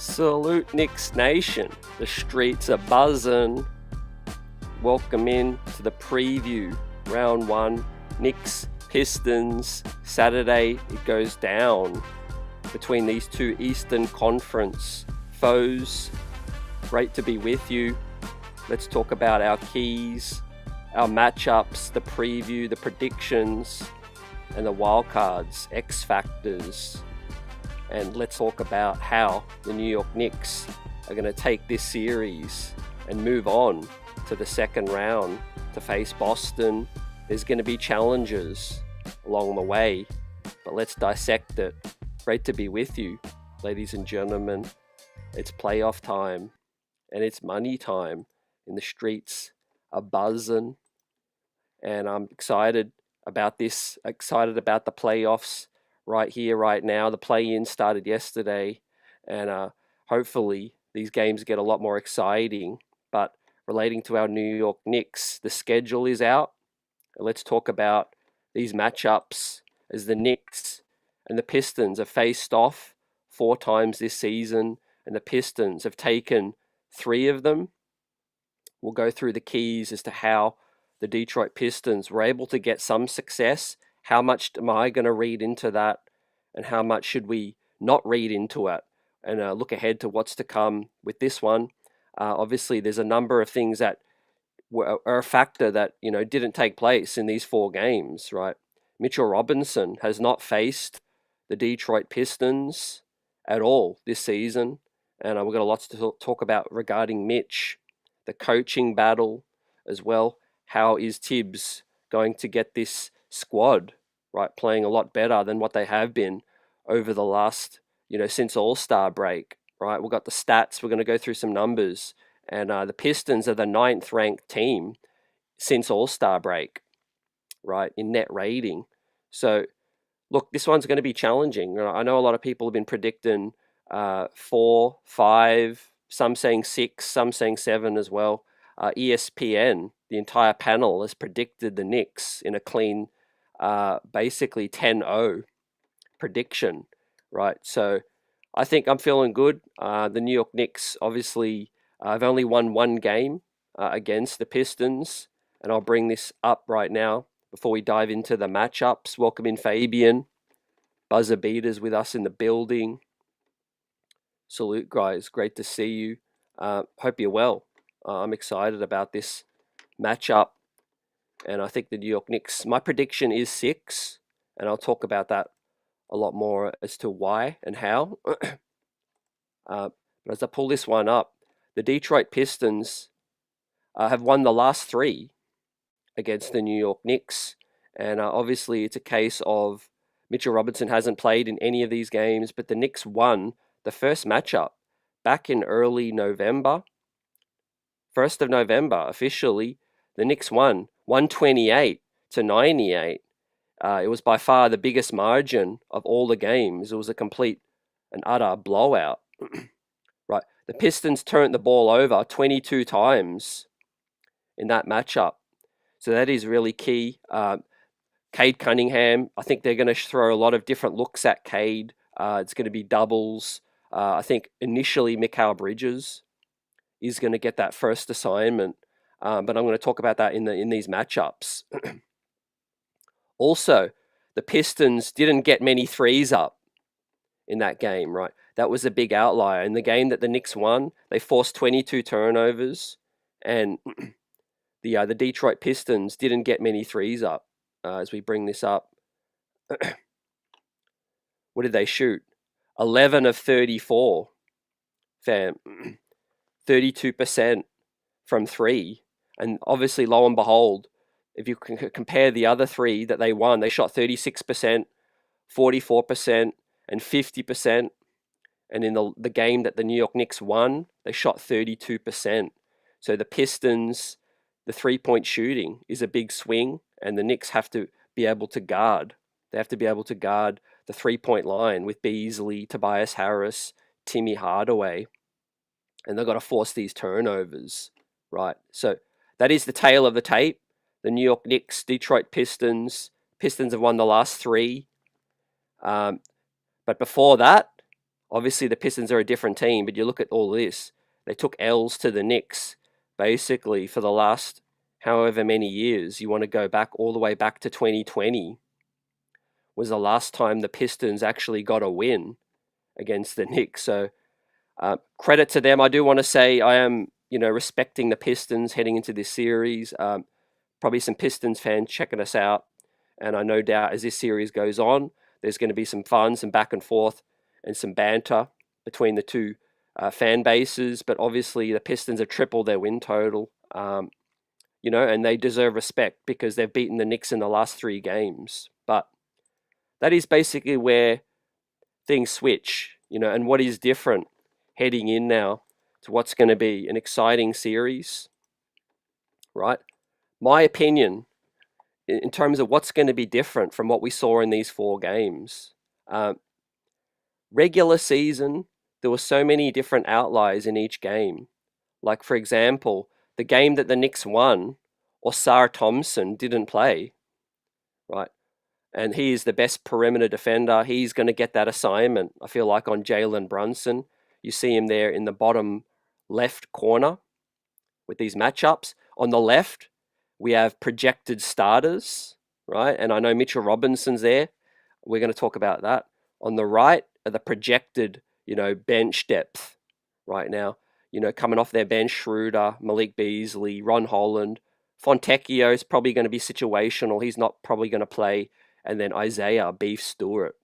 Salute Knicks Nation. The streets are buzzing. Welcome in to the preview. Round 1. Knicks, Pistons. Saturday it goes down between these two Eastern Conference foes. Great to be with you. Let's talk about our keys, our matchups, the preview, the predictions, and the wildcards, X factors. And let's talk about how the New York Knicks are going to take this series and move on to the second round to face Boston. There's going to be challenges along the way, but let's dissect it. Great to be with you, ladies and gentlemen. It's playoff time and it's money time, and the streets are buzzing. And I'm excited about this, excited about the playoffs. Right here, right now. The play-in started yesterday, and hopefully these games get a lot more exciting. But relating to our New York Knicks, the schedule is out. Let's talk about these matchups as the Knicks and the Pistons have faced off 4 times this season, and the Pistons have taken 3 of them. We'll go through the keys as to how the Detroit Pistons were able to get some success. How much am I going to read into that, and how much should we not read into it, and look ahead to what's to come with this one. Obviously, there's a number of things that are a factor that didn't take place in these 4 games, right? Mitchell Robinson has not faced the Detroit Pistons at all this season, and we've got a lot to talk about regarding Mitch, the coaching battle as well. How is Tibbs going to get this squad, right, playing a lot better than what they have been over the last, since All-Star break, right? We've got the stats. We're going to go through some numbers. And the Pistons are the 9th ranked team since All-Star break, right, in net rating. So, look, this one's going to be challenging. I know a lot of people have been predicting 4, 5, some saying 6, some saying 7 as well. ESPN, the entire panel, has predicted the Knicks in a clean basically 10-0 prediction, right? So I think I'm feeling good. The New York Knicks obviously have only won 1 game against the Pistons, and I'll bring this up right now before we dive into the matchups. Welcome in Fabian, buzzer beaters with us in the building. Salute, guys. Great to see you. Hope you're well. I'm excited about this matchup. And I think the New York Knicks, my prediction is 6, and I'll talk about that a lot more as to why and how. But as I pull this one up, the Detroit Pistons have won the last 3 against the New York Knicks. And obviously it's a case of Mitchell Robinson hasn't played in any of these games, but the Knicks won the first matchup back in early November. 1st of November, officially, the Knicks won 128-98. It was by far the biggest margin of all the games. It was a complete and utter blowout. Right. The Pistons turned the ball over 22 times in that matchup. So that is really key. Cade Cunningham, I think they're going to throw a lot of different looks at Cade. It's going to be doubles. I think initially Mikal Bridges is going to get that first assignment. But I'm going to talk about that in these matchups. Also, the Pistons didn't get many threes up in that game, right? That was a big outlier. In the game that the Knicks won, they forced 22 turnovers, and the Detroit Pistons didn't get many threes up. As we bring this up, what did they shoot? 11 of 34, fam. 32% from 3. And obviously, lo and behold, if you can compare the other 3 that they won, they shot 36%, 44%, and 50%. And in the game that the New York Knicks won, they shot 32%. So the Pistons, the 3-point shooting is a big swing, and the Knicks have to be able to guard. They have to be able to guard the 3-point line with Beasley, Tobias Harris, Timmy Hardaway. And they've got to force these turnovers, right? So that is the tale of the tape. The New York Knicks, Detroit Pistons. Pistons have won the last 3. But before that, Obviously, the Pistons are a different team, but you look at all this. They took L's to the Knicks, basically, for the last however many years. You want to go back all the way back to 2020 was the last time the Pistons actually got a win against the Knicks. So credit to them. I do want to say I am, respecting the Pistons heading into this series. Probably some Pistons fans checking us out. And I no doubt as this series goes on, there's going to be some fun, some back and forth, and some banter between the two fan bases. But obviously, the Pistons have tripled their win total, and they deserve respect because they've beaten the Knicks in the last 3 games. But that is basically where things switch, and what is different heading in now to what's going to be an exciting series, right? My opinion in terms of what's going to be different from what we saw in these 4 games. Regular season, there were so many different outliers in each game. Like, for example, the game that the Knicks won, Osar Thompson didn't play, right? And he is the best perimeter defender. He's going to get that assignment, I feel like, on Jalen Brunson. You see him there in the bottom left corner with these matchups. On the left, we have projected starters, right? And I know Mitchell Robinson's there. We're going to talk about that. On the right are the projected, bench depth right now. Coming off their bench, Schroeder, Malik Beasley, Ron Holland. Fontecchio is probably going to be situational. He's not probably going to play. And then Isaiah Beef Stewart.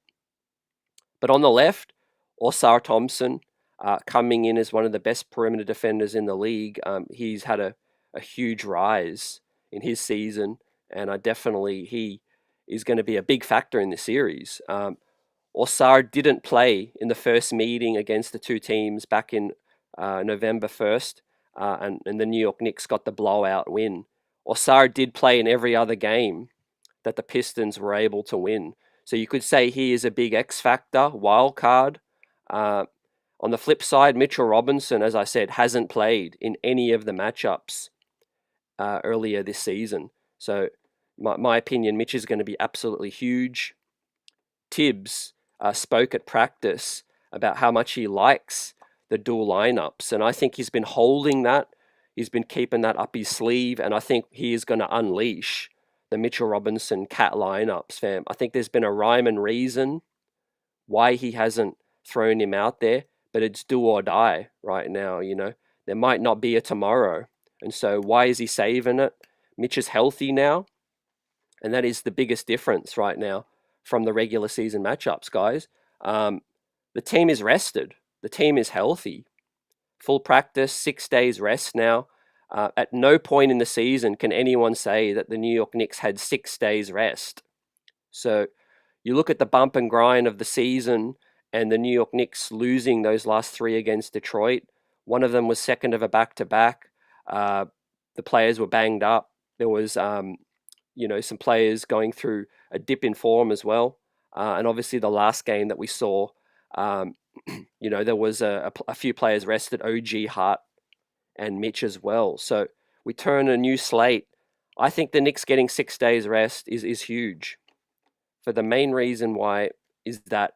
But on the left, Osar Thompson coming in as one of the best perimeter defenders in the league. He's had a huge rise in his season, and he is going to be a big factor in the series. Osar didn't play in the first meeting against the two teams back in November 1st, and the New York Knicks got the blowout win. Osar did play in every other game that the Pistons were able to win. So you could say he is a big X factor, wild card. On the flip side, Mitchell Robinson, as I said, hasn't played in any of the matchups earlier this season. So my opinion, Mitch is going to be absolutely huge. Tibbs spoke at practice about how much he likes the dual lineups, and I think he's been holding that. He's been keeping that up his sleeve, and I think he is going to unleash the Mitchell Robinson cat lineups, fam. I think there's been a rhyme and reason why he hasn't thrown him out there, but it's do or die right now, There might not be a tomorrow. And so why is he saving it? Mitch is healthy now, and that is the biggest difference right now from the regular season matchups, guys. The team is rested. The team is healthy. Full practice, 6 days rest now. At no point in the season can anyone say that the New York Knicks had 6 days rest. So you look at the bump and grind of the season and the New York Knicks losing those last 3 against Detroit. One of them was second of a back-to-back. The players were banged up. There was, some players going through a dip in form as well. And obviously the last game that we saw, there was a few players rested, OG Hart and Mitch as well. So we turn a new slate. I think the Knicks getting 6 days rest is huge. For the main reason why is that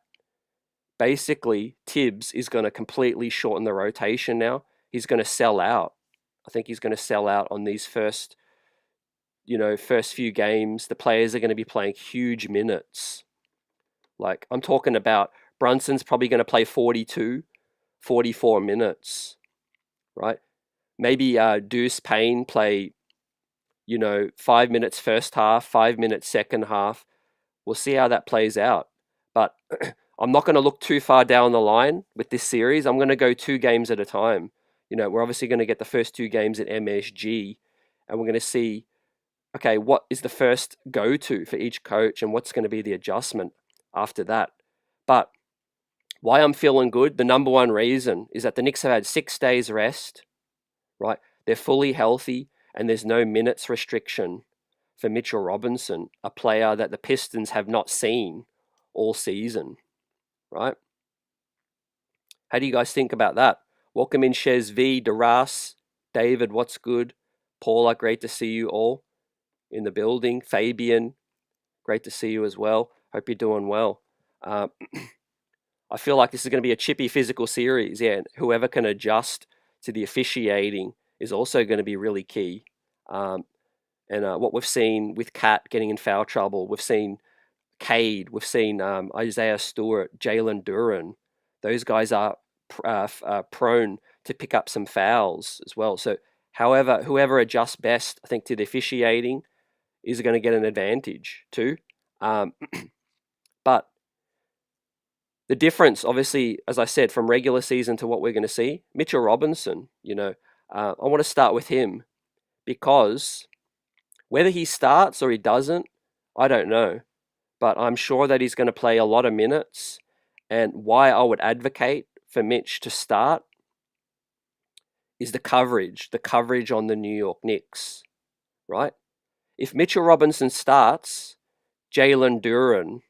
basically Tibbs is going to completely shorten the rotation now. He's going to sell out. I think he's going to sell out on these first few games. The players are going to be playing huge minutes. Like, I'm talking about Brunson's probably going to play 42, 44 minutes, right? Maybe Deuce Payne play, 5 minutes first half, 5 minutes second half. We'll see how that plays out. But I'm not going to look too far down the line with this series. I'm going to go 2 games at a time. We're obviously going to get the first 2 games at MSG, and we're going to see, okay, what is the first go-to for each coach and what's going to be the adjustment after that. But why I'm feeling good, the number one reason is that the Knicks have had 6 days rest, right? They're fully healthy, and there's no minutes restriction for Mitchell Robinson, a player that the Pistons have not seen all season, right? How do you guys think about that? Welcome in Shez V, Daras, David, what's good? Paula, great to see you all in the building. Fabian, great to see you as well. Hope you're doing well. I feel like this is going to be a chippy physical series. Yeah, and whoever can adjust to the officiating is also going to be really key. And what we've seen with Cat getting in foul trouble, we've seen Cade, we've seen Isaiah Stewart, Jalen Duren. Those guys are prone to pick up some fouls as well. So, however, whoever adjusts best, I think, to the officiating is going to get an advantage too. But the difference, obviously, as I said, from regular season to what we're going to see, Mitchell Robinson, I want to start with him because whether he starts or he doesn't, I don't know. But I'm sure that he's going to play a lot of minutes. And why I would advocate for Mitch to start is the coverage on the New York Knicks, right? If Mitchell Robinson starts, Jalen Duren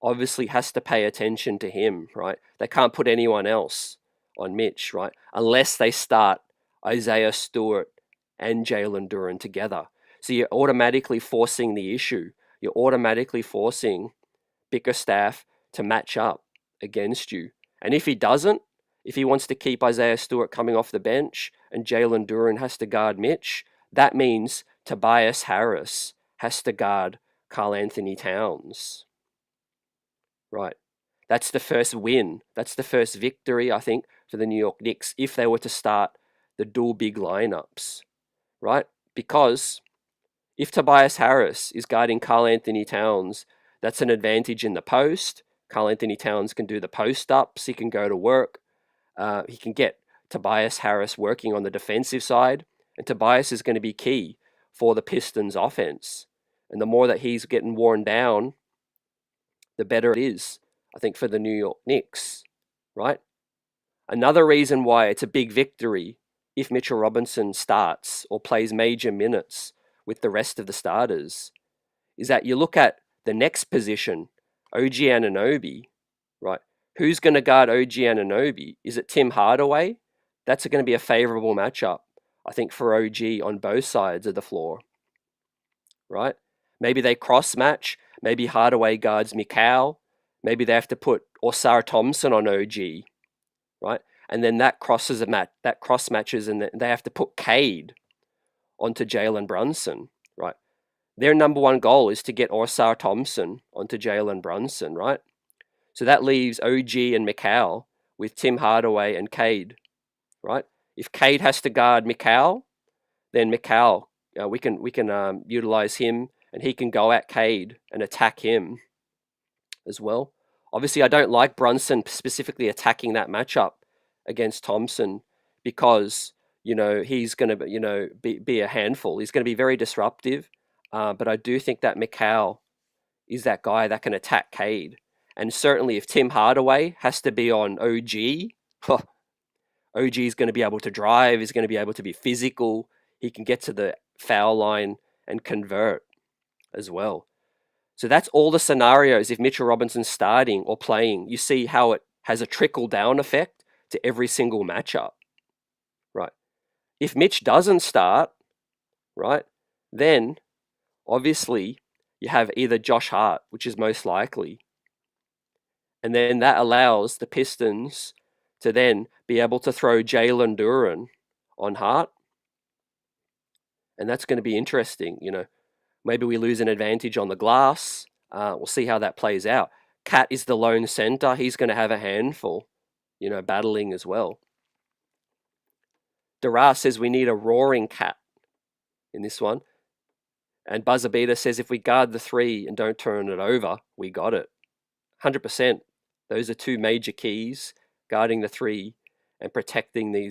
obviously has to pay attention to him, right? They can't put anyone else on Mitch, right? Unless they start Isaiah Stewart and Jalen Duren together. So you're automatically forcing the issue. You're automatically forcing Bickerstaff to match up against you. And if he doesn't, if he wants to keep Isaiah Stewart coming off the bench and Jalen Duren has to guard Mitch, that means Tobias Harris has to guard Karl Anthony Towns. Right. That's the first win. That's the first victory, I think, for the New York Knicks if they were to start the dual big lineups. Right? Because if Tobias Harris is guarding Karl Anthony Towns, that's an advantage in the post. Karl Anthony Towns can do the post ups. He can go to work. He can get Tobias Harris working on the defensive side. And Tobias is going to be key for the Pistons offense. And the more that he's getting worn down, the better it is, I think, for the New York Knicks, right? Another reason why it's a big victory if Mitchell Robinson starts or plays major minutes with the rest of the starters is that you look at the next position, OG Anunoby, right? Who's going to guard OG Anunoby? Is it Tim Hardaway? That's going to be a favorable matchup, I think, for OG on both sides of the floor, right? Maybe they cross match. Maybe Hardaway guards Mikal. Maybe they have to put Osar Thompson on OG, right? And then that crosses a match. That cross matches, and they have to put Cade onto Jalen Brunson, right? Their number one goal is to get Osar Thompson onto Jalen Brunson, right? So that leaves OG and Mikal with Tim Hardaway and Cade, right? If Cade has to guard Mikal, then Mikal, we can utilize him, and he can go at Cade and attack him as well. Obviously, I don't like Brunson specifically attacking that matchup against Thompson because he's going to be a handful. He's going to be very disruptive, but I do think that Mikal is that guy that can attack Cade. And certainly, if Tim Hardaway has to be on OG, OG is going to be able to drive. He's going to be able to be physical. He can get to the foul line and convert as well. So that's all the scenarios. If Mitchell Robinson's starting or playing, you see how it has a trickle-down effect to every single matchup, right? If Mitch doesn't start, right, then obviously you have either Josh Hart, which is most likely, and then that allows the Pistons to then be able to throw Jalen Duren on Hart, and that's going to be interesting. Maybe we lose an advantage on the glass. We'll see how that plays out. Cat is the lone center. He's going to have a handful, battling as well. Dara says we need a roaring Cat in this one. And Buzzer Beater says if we guard the three and don't turn it over, we got it. 100%. Those are two major keys, guarding the three and protecting the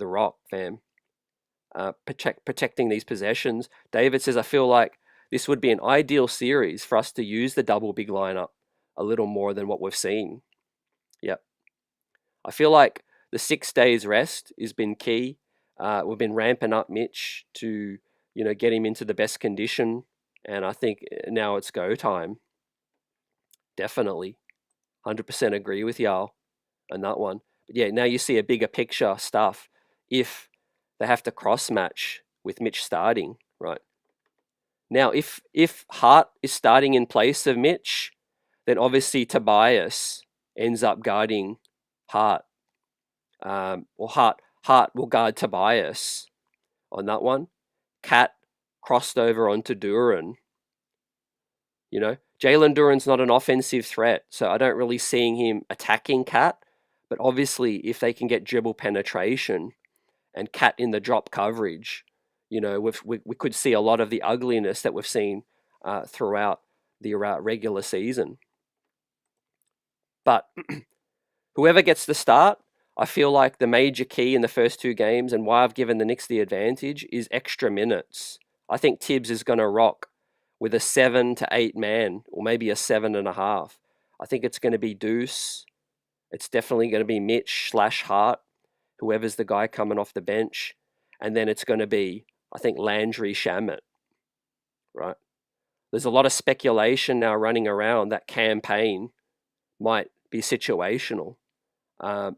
rock, fam. Protecting these possessions. David says, I feel like this would be an ideal series for us to use the double big lineup a little more than what we've seen. Yep. I feel like the 6 days rest has been key. We've been ramping up Mitch to, get him into the best condition. And I think now it's go time. Definitely. 100% agree with y'all on that one. But yeah, now you see a bigger picture stuff if they have to cross match with Mitch starting, right? Now, if Hart is starting in place of Mitch, then obviously Tobias ends up guarding Hart. Or Hart will guard Tobias on that one. Cat crossed over onto Duran. You know, Jalen Duran's not an offensive threat, so I don't really see him attacking Cat. But obviously, if they can get dribble penetration and Cat in the drop coverage, you know, we could see a lot of the ugliness that we've seen throughout the regular season. But whoever gets the start, I feel like the major key in the first two games and why I've given the Knicks the advantage is extra minutes. I think Tibbs is going to rock with a 7 to 8 man, or maybe a 7.5. I think it's going to be Deuce. It's definitely going to be Mitch / Hart, whoever's the guy coming off the bench. And then it's going to be, I think, Landry Shamet, right? There's a lot of speculation now running around that campaign might be situational. I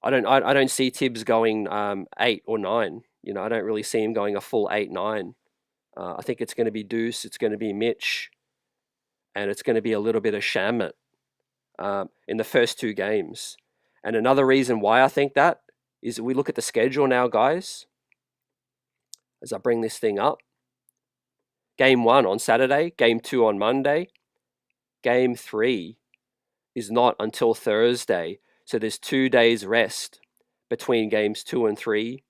don't see Tibbs going 8 or 9. You know, I don't really see him going a full 8-9. I think it's going to be Deuce, it's going to be Mitch, and it's going to be a little bit of Shamet in the first two games. And another reason why I think that is we look at the schedule now, guys, as I bring this thing up. Game 1 on Saturday, Game 2 on Monday, Game 3 is not until Thursday. So there's 2 days rest between games 2 and 3.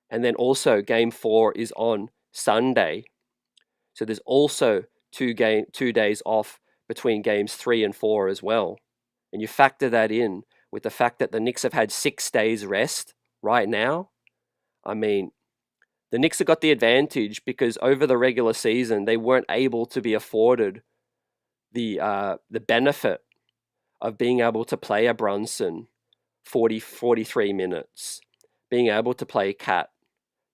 And then also Game 4 is on Sunday. So there's also 2 days off between games 3 and 4 as well. And you factor that in with the fact that the Knicks have had 6 days rest right now. I mean, the Knicks have got the advantage because over the regular season, they weren't able to be afforded the benefit of being able to play a Brunson 43 minutes, being able to play Cat,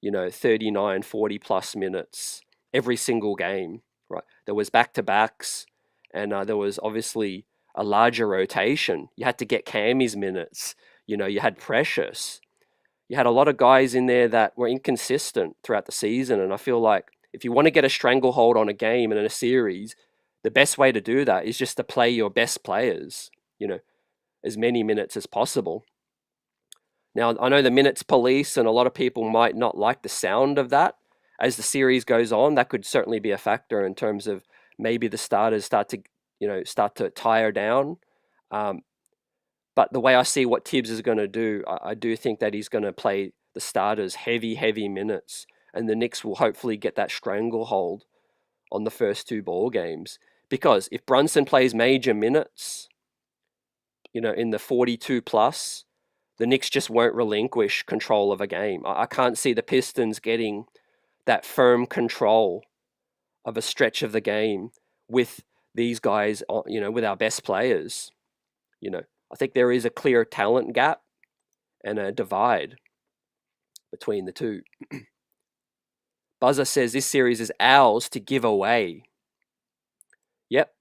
39, 40 plus minutes every single game, right? There was back-to-backs, and there was obviously a larger rotation. You had to get Cammy's minutes. You had Precious. You had a lot of guys in there that were inconsistent throughout the season, and I feel like if you want to get a stranglehold on a game and in a series, the best way to do that is just to play your best players, as many minutes as possible. Now, I know the minutes police and a lot of people might not like the sound of that. As the series goes on, that could certainly be a factor in terms of maybe the starters start to tire down. But the way I see what Tibbs is going to do, I do think that he's going to play the starters heavy minutes, and the Knicks will hopefully get that stranglehold on the first 2 ball games. Because if Brunson plays major minutes, in the 42 plus, the Knicks just won't relinquish control of a game. I can't see the Pistons getting that firm control of a stretch of the game with these guys, with our best players. I think there is a clear talent gap and a divide between the two. Buzzer says this series is ours to give away. Yep,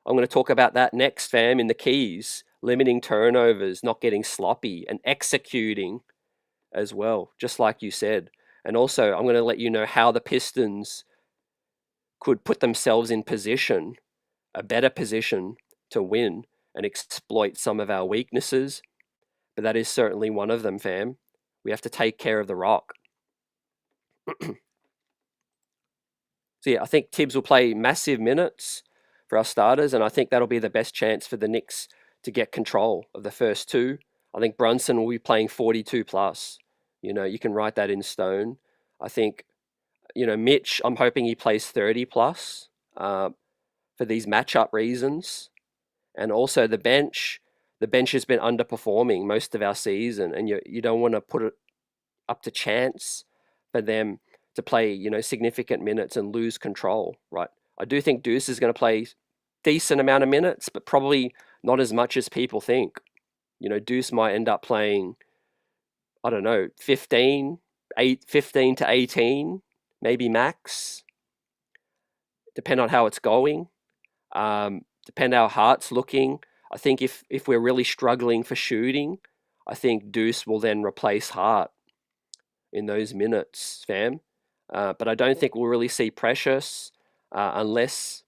I'm going to talk about that next, fam, in the keys. Limiting turnovers, not getting sloppy, and executing as well, just like you said. And also, I'm going to let you know how the Pistons could put themselves in position, a better position to win and exploit some of our weaknesses. But that is certainly one of them, fam. We have to take care of the rock. So yeah, I think Tibbs will play massive minutes for our starters, and I think that'll be the best chance for the Knicks to get control of the first 2. I think Brunson will be playing 42 plus. You can write that in stone. I think, Mitch, I'm hoping he plays 30 plus for these matchup reasons. And also the bench has been underperforming most of our season, and you don't want to put it up to chance for them to play, significant minutes and lose control, right? I do think Deuce is going to play decent amount of minutes, but probably not as much as people think. Deuce might end up playing, I don't know, 15 to 18, maybe max. Depend on how it's going. Depend how Hart's looking. I think if we're really struggling for shooting, I think Deuce will then replace Hart in those minutes, fam. But I don't think we'll really see Precious unless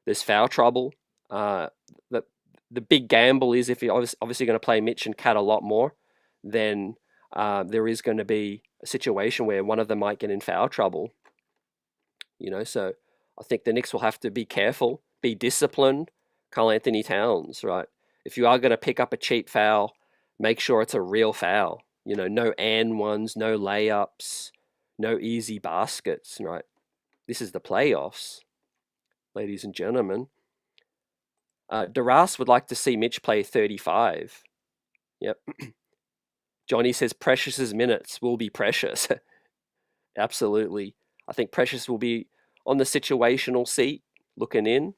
there's foul trouble. The the big gamble is if you're obviously going to play Mitch and Cat a lot more, then there is going to be a situation where one of them might get in foul trouble. So I think the Knicks will have to be careful, be disciplined. Karl Anthony Towns, right? If you are going to pick up a cheap foul, make sure it's a real foul. No and ones, no layups, no easy baskets, right? This is the playoffs, ladies and gentlemen. Duras would like to see Mitch play 35. Yep. Johnny says Precious's minutes will be precious. Absolutely. I think Precious will be on the situational seat looking in,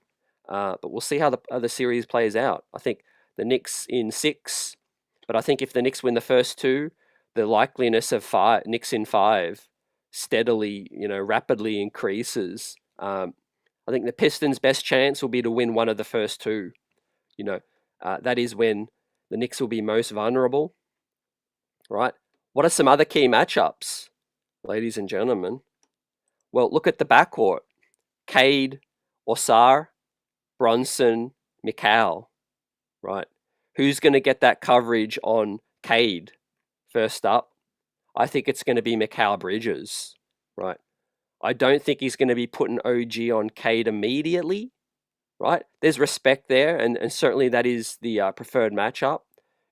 but we'll see how the other series plays out. I think the Knicks in 6, but I think if the Knicks win the first 2, the likeliness of Knicks in 5 steadily, rapidly increases. I think the Pistons' best chance will be to win one of the first 2. That is when the Knicks will be most vulnerable, right? What are some other key matchups, ladies and gentlemen? Well, look at the backcourt. Cade, Osar, Bronson, Mikal, right? Who's going to get that coverage on Cade first up? I think it's going to be Mikal Bridges, right? I don't think he's going to be putting OG on Cade immediately, right? There's respect there, and certainly that is the preferred matchup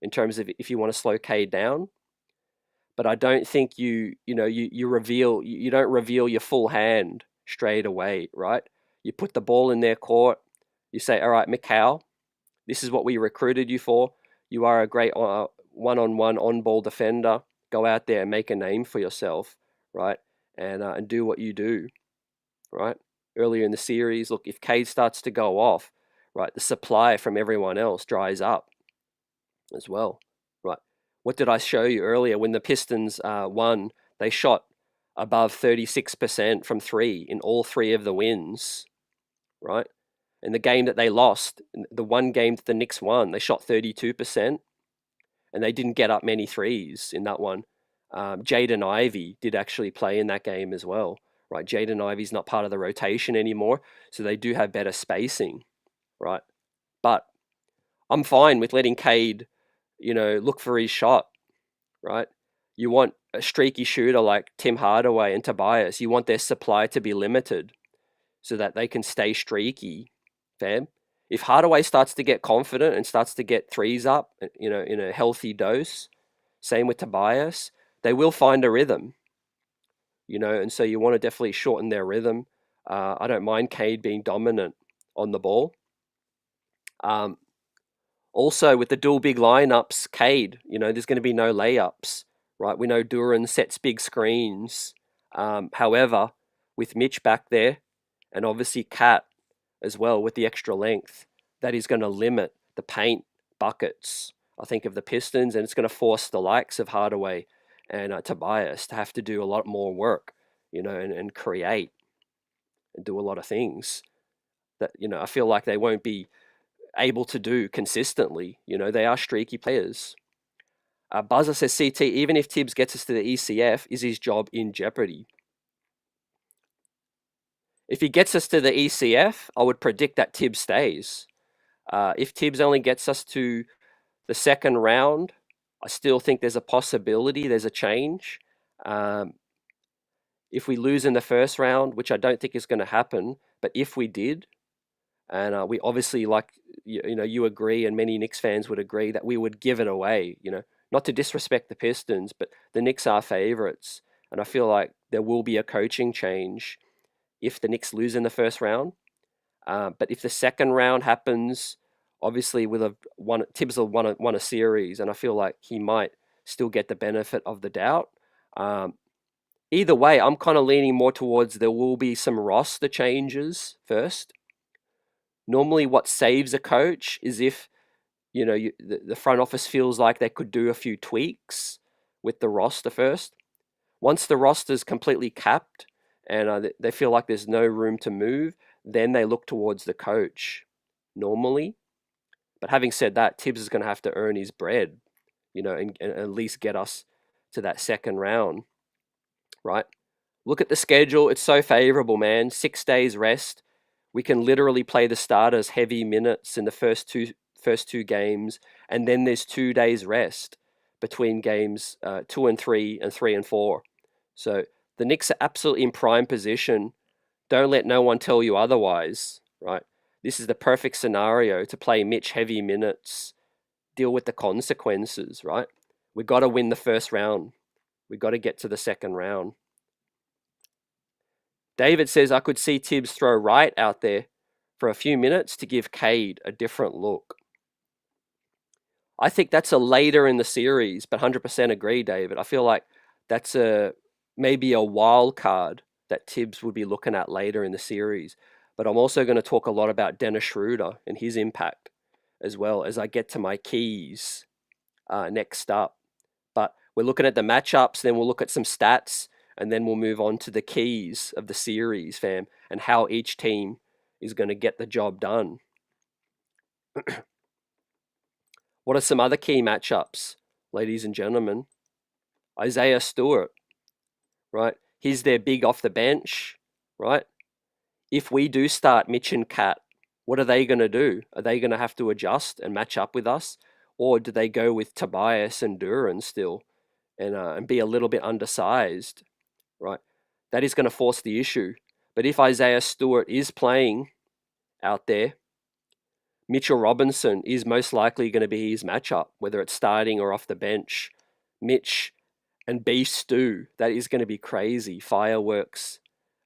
in terms of if you want to slow Cade down. But I don't think you don't reveal your full hand straight away, right? You put the ball in their court. You say, all right, Mikal, this is what we recruited you for. You are a great one-on-one on-ball defender. Go out there and make a name for yourself, right? And do what you do, right? Earlier in the series, look, if Cade starts to go off, right, the supply from everyone else dries up as well, right? What did I show you earlier? When the Pistons won, they shot above 36% from 3 in all 3 of the wins, right? And the game that they lost, the one game that the Knicks won, they shot 32%, and they didn't get up many threes in that one. Jaden Ivey did actually play in that game as well, right? Jaden Ivey's not part of the rotation anymore, so they do have better spacing, right? But I'm fine with letting Cade, look for his shot, right? You want a streaky shooter like Tim Hardaway and Tobias. You want their supply to be limited so that they can stay streaky, fam. If Hardaway starts to get confident and starts to get threes up, in a healthy dose, same with Tobias, they will find a rhythm, and so you want to definitely shorten their rhythm. I don't mind Cade being dominant on the ball. Also, with the dual big lineups, Cade, there's going to be no layups, right? We know Duran sets big screens. However, with Mitch back there, and obviously Cat as well with the extra length, that is going to limit the paint buckets, I think, of the Pistons, and it's going to force the likes of Hardaway and Tobias to have to do a lot more work, and create and do a lot of things that, I feel like they won't be able to do consistently. They are streaky players. Buzzer says, CT, even if Tibbs gets us to the ECF, is his job in jeopardy? If he gets us to the ECF, I would predict that Tibbs stays. If Tibbs only gets us to the second round, I still think there's a possibility, there's a change. If we lose in the first round, which I don't think is going to happen, but if we did, and we obviously, like, you agree, and many Knicks fans would agree, that we would give it away, not to disrespect the Pistons, but the Knicks are favorites. And I feel like there will be a coaching change if the Knicks lose in the first round. But if the second round happens, obviously Tibbs will won a series, and I feel like he might still get the benefit of the doubt. Either way, I'm kind of leaning more towards there will be some roster changes first. Normally what saves a coach is if, the front office feels like they could do a few tweaks with the roster first. Once the roster's completely capped and they feel like there's no room to move, then they look towards the coach normally. But having said that, Tibbs is going to have to earn his bread, and at least get us to that second round, right? Look at the schedule. It's so favorable, man. 6 days rest. We can literally play the starters heavy minutes in the first first two games, and then there's 2 days rest between games 2 and 3 and 3 and 4. So the Knicks are absolutely in prime position. Don't let no one tell you otherwise, right? This is the perfect scenario to play Mitch heavy minutes, deal with the consequences, right? We got to win the first round. We got to get to the second round. David says, I could see Tibbs throw Wright out there for a few minutes to give Cade a different look. I think that's a later in the series, but 100% agree, David. I feel like that's maybe a wild card that Tibbs would be looking at later in the series. But I'm also going to talk a lot about Dennis Schroeder and his impact as well as I get to my keys next up. But we're looking at the matchups, then we'll look at some stats, and then we'll move on to the keys of the series, fam, and how each team is going to get the job done. What are some other key matchups, ladies and gentlemen? Isaiah Stewart, right? He's their big off the bench, right? If we do start Mitch and Cat, what are they going to do? Are they going to have to adjust and match up with us? Or do they go with Tobias and Duran still and be a little bit undersized, right? That is going to force the issue. But if Isaiah Stewart is playing out there, Mitchell Robinson is most likely going to be his matchup, whether it's starting or off the bench. Mitch and Beast Stu, that is going to be crazy. Fireworks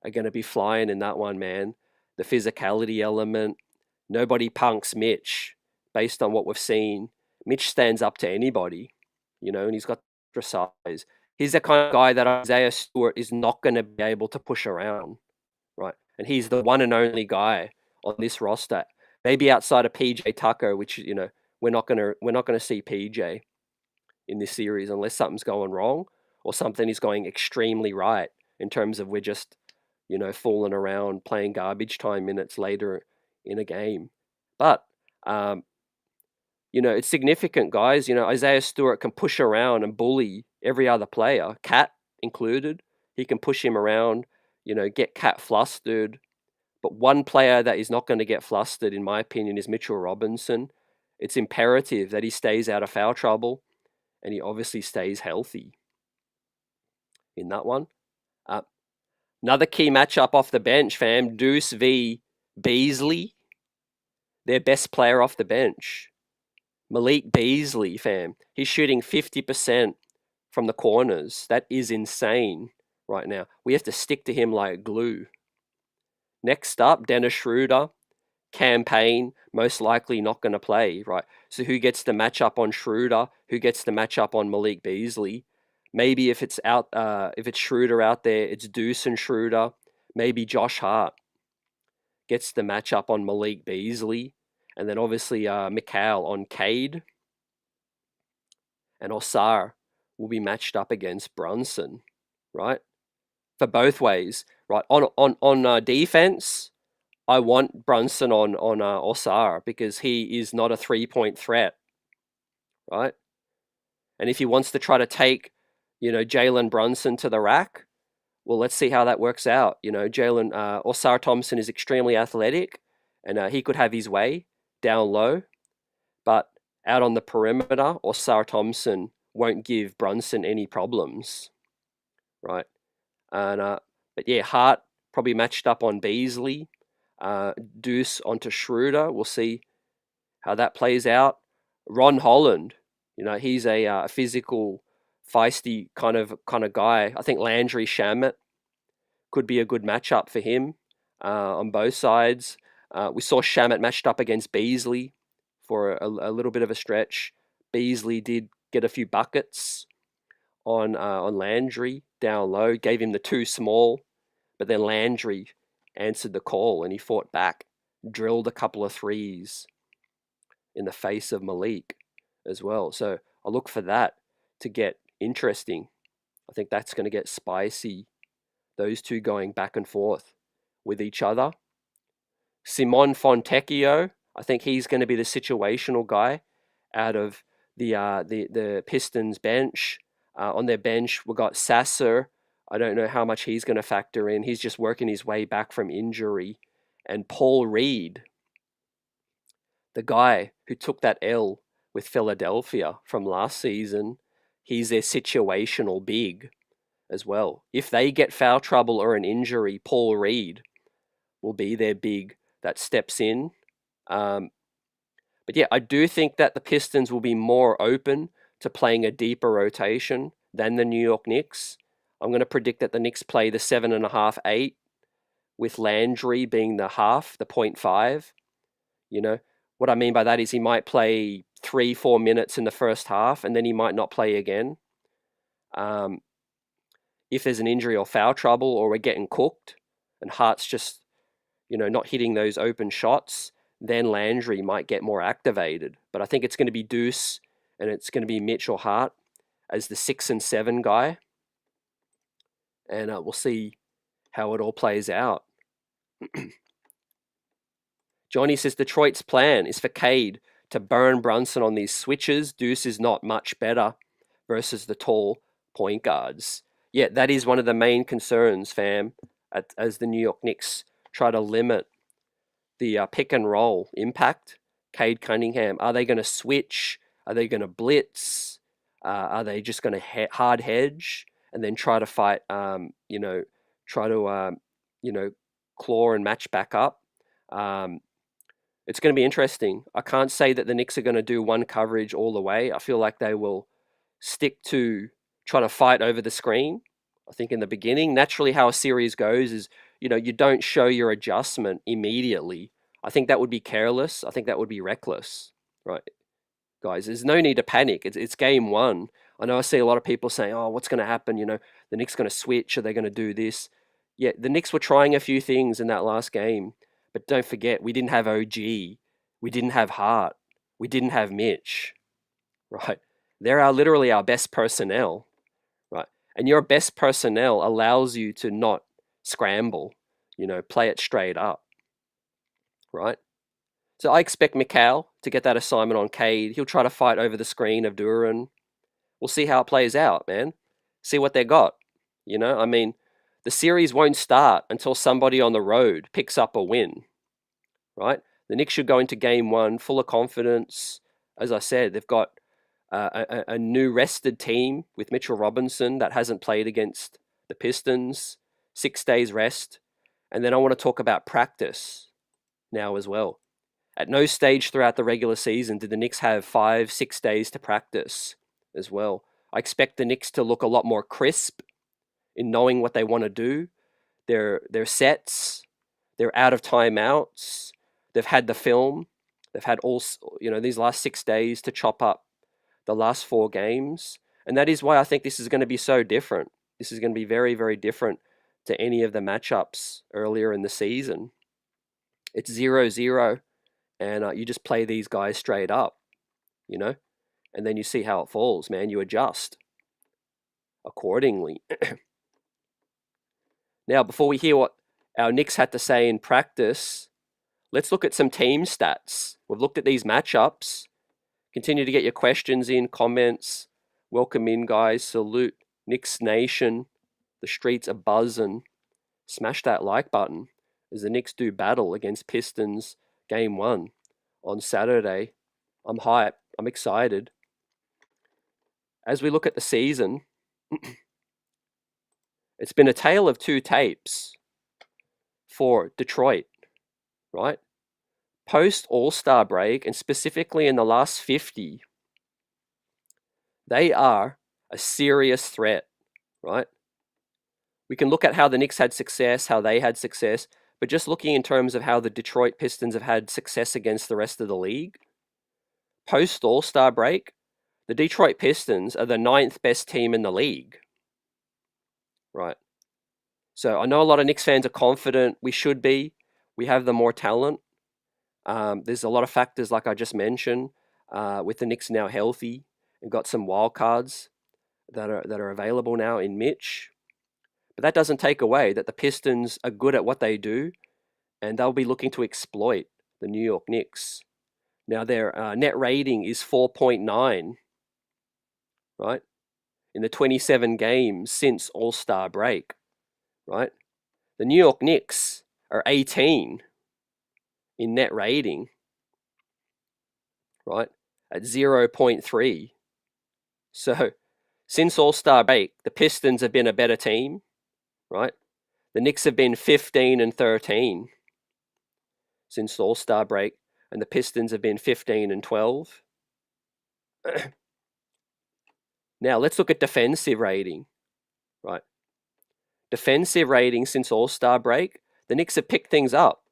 are going to be flying in that one, man. The physicality element. Nobody punks Mitch based on what we've seen. Mitch stands up to anybody, and he's got extra size. He's the kind of guy that Isaiah Stewart is not going to be able to push around, right? And he's the one and only guy on this roster. Maybe outside of PJ Tucker, which we're not gonna see PJ in this series unless something's going wrong or something is going extremely right in terms of we're just fooling around playing garbage time minutes later in a game. But it's significant, guys. Isaiah Stewart can push around and bully every other player, Cat included. He can push him around, get Cat flustered. But one player that is not going to get flustered, in my opinion, is Mitchell Robinson. It's imperative that he stays out of foul trouble and he obviously stays healthy in that one. Another key matchup off the bench, fam. Deuce v. Beasley. Their best player off the bench. Malik Beasley, fam. He's shooting 50% from the corners. That is insane right now. We have to stick to him like glue. Next up, Dennis Schroeder. Campaign, most likely not going to play, right? So who gets the matchup on Schroeder? Who gets the matchup on Malik Beasley? Maybe if it's Schroeder out there, it's Deuce and Schroeder. Maybe Josh Hart gets the matchup on Malik Beasley. And then obviously Mikal on Cade. And Osar will be matched up against Brunson, right? For both ways, right? On defense, I want Brunson on Osar because he is not a 3-point threat, right? And if he wants to try to take, Jalen Brunson to the rack, well, let's see how that works out. Osar Thompson is extremely athletic, and he could have his way down low, but out on the perimeter, Osar Thompson won't give Brunson any problems, right? And but yeah, Hart probably matched up on Beasley. Deuce onto Schroeder. We'll see how that plays out. Ron Holland, he's a physical, feisty kind of guy. I think Landry Shamet could be a good matchup for him on both sides. We saw Shamet matched up against Beasley for a little bit of a stretch. Beasley did get a few buckets on Landry down low, gave him the too small, but then Landry answered the call and he fought back, drilled a couple of threes in the face of Malik as well. So I look for that to get interesting. I think that's going to get spicy. Those two going back and forth with each other. Simon Fontecchio, I think he's going to be the situational guy out of the Pistons bench. On their bench, we've got Sasser. I don't know how much he's going to factor in. He's just working his way back from injury. And Paul Reed, the guy who took that L with Philadelphia from last season. He's their situational big as well. If they get foul trouble or an injury, Paul Reed will be their big that steps in. But yeah, I do think that the Pistons will be more open to playing a deeper rotation than the New York Knicks. I'm going to predict that the Knicks play the 7.5, 8, with Landry being the half, the 0.5. You know, what I mean by that is he might play 3-4 minutes in the first half and then he might not play again. If there's an injury or foul trouble or we're getting cooked and Hart's just, not hitting those open shots, then Landry might get more activated. But I think it's going to be Deuce and it's going to be Mitch or Hart as the 6 and 7 guy. And we'll see how it all plays out. Johnny says Detroit's plan is for Cade to burn Brunson on these switches. Deuce is not much better versus the tall point guards. Yeah, that is one of the main concerns, fam, as the New York Knicks try to limit the pick and roll impact. Cade Cunningham, are they going to switch? Are they going to blitz? Are they just going to hard hedge and then try to fight, claw and match back up? It's going to be interesting. I can't say that the Knicks are going to do one coverage all the way. I feel like they will stick to try to fight over the screen. I think in the beginning, naturally how a series goes is, you don't show your adjustment immediately. I think that would be careless. I think that would be reckless, right? Guys, there's no need to panic. It's game one. I know I see a lot of people saying, oh, what's going to happen? The Knicks going to switch. Are they going to do this? Yeah, the Knicks were trying a few things in that last game. But don't forget, we didn't have OG. We didn't have Hart. We didn't have Mitch, right? They're literally our best personnel, right? And your best personnel allows you to not scramble, play it straight up, right? So I expect Mikal to get that assignment on Cade. He'll try to fight over the screen of Duran. We'll see how it plays out, man. See what they got. The series won't start until somebody on the road picks up a win, right? The Knicks should go into game one full of confidence. As I said, they've got a new rested team with Mitchell Robinson that hasn't played against the Pistons. 6 days rest. And then I want to talk about practice now as well. At no stage throughout the regular season did the Knicks have 5-6 days to practice as well. I expect the Knicks to look a lot more crisp in knowing what they want to do. Their sets, they're out of timeouts. They've had the film. They've had these last 6 days to chop up the last 4 games. And that is why I think this is going to be so different. This is going to be very, very different to any of the matchups earlier in the season. It's 0-0, and you just play these guys straight up, and then you see how it falls, man. You adjust accordingly. Now, before we hear what our Knicks had to say in practice, let's look at some team stats. We've looked at these matchups. Continue to get your questions in, comments. Welcome in, guys. Salute Knicks Nation. The streets are buzzing. Smash that like button as the Knicks do battle against Pistons game 1 on Saturday. I'm hyped. I'm excited. As we look at the season, it's been a tale of 2 tapes for Detroit, right? Post All-Star break, and specifically in the last 50, they are a serious threat, right? We can look at how the Knicks had success, how they had success, but just looking in terms of how the Detroit Pistons have had success against the rest of the league, post All-Star break, the Detroit Pistons are the 9th best team in the league, right? So I know a lot of Knicks fans are confident. We should be. We have the more talent. There's a lot of factors, like I just mentioned, with the Knicks now healthy and got some wild cards that are available now in Mitch. But that doesn't take away that the Pistons are good at what they do, and they'll be looking to exploit the New York Knicks. Now, their net rating is 4.9, right? In the 27 games since All-Star break, right? The New York Knicks are 18 in net rating, right, at 0.3. So since All-Star break, the Pistons have been a better team, right? The Knicks have been 15 and 13 since the All-Star break, and the Pistons have been 15 and 12. Now let's look at defensive rating, right? Defensive rating since All-Star break, the Knicks have picked things up,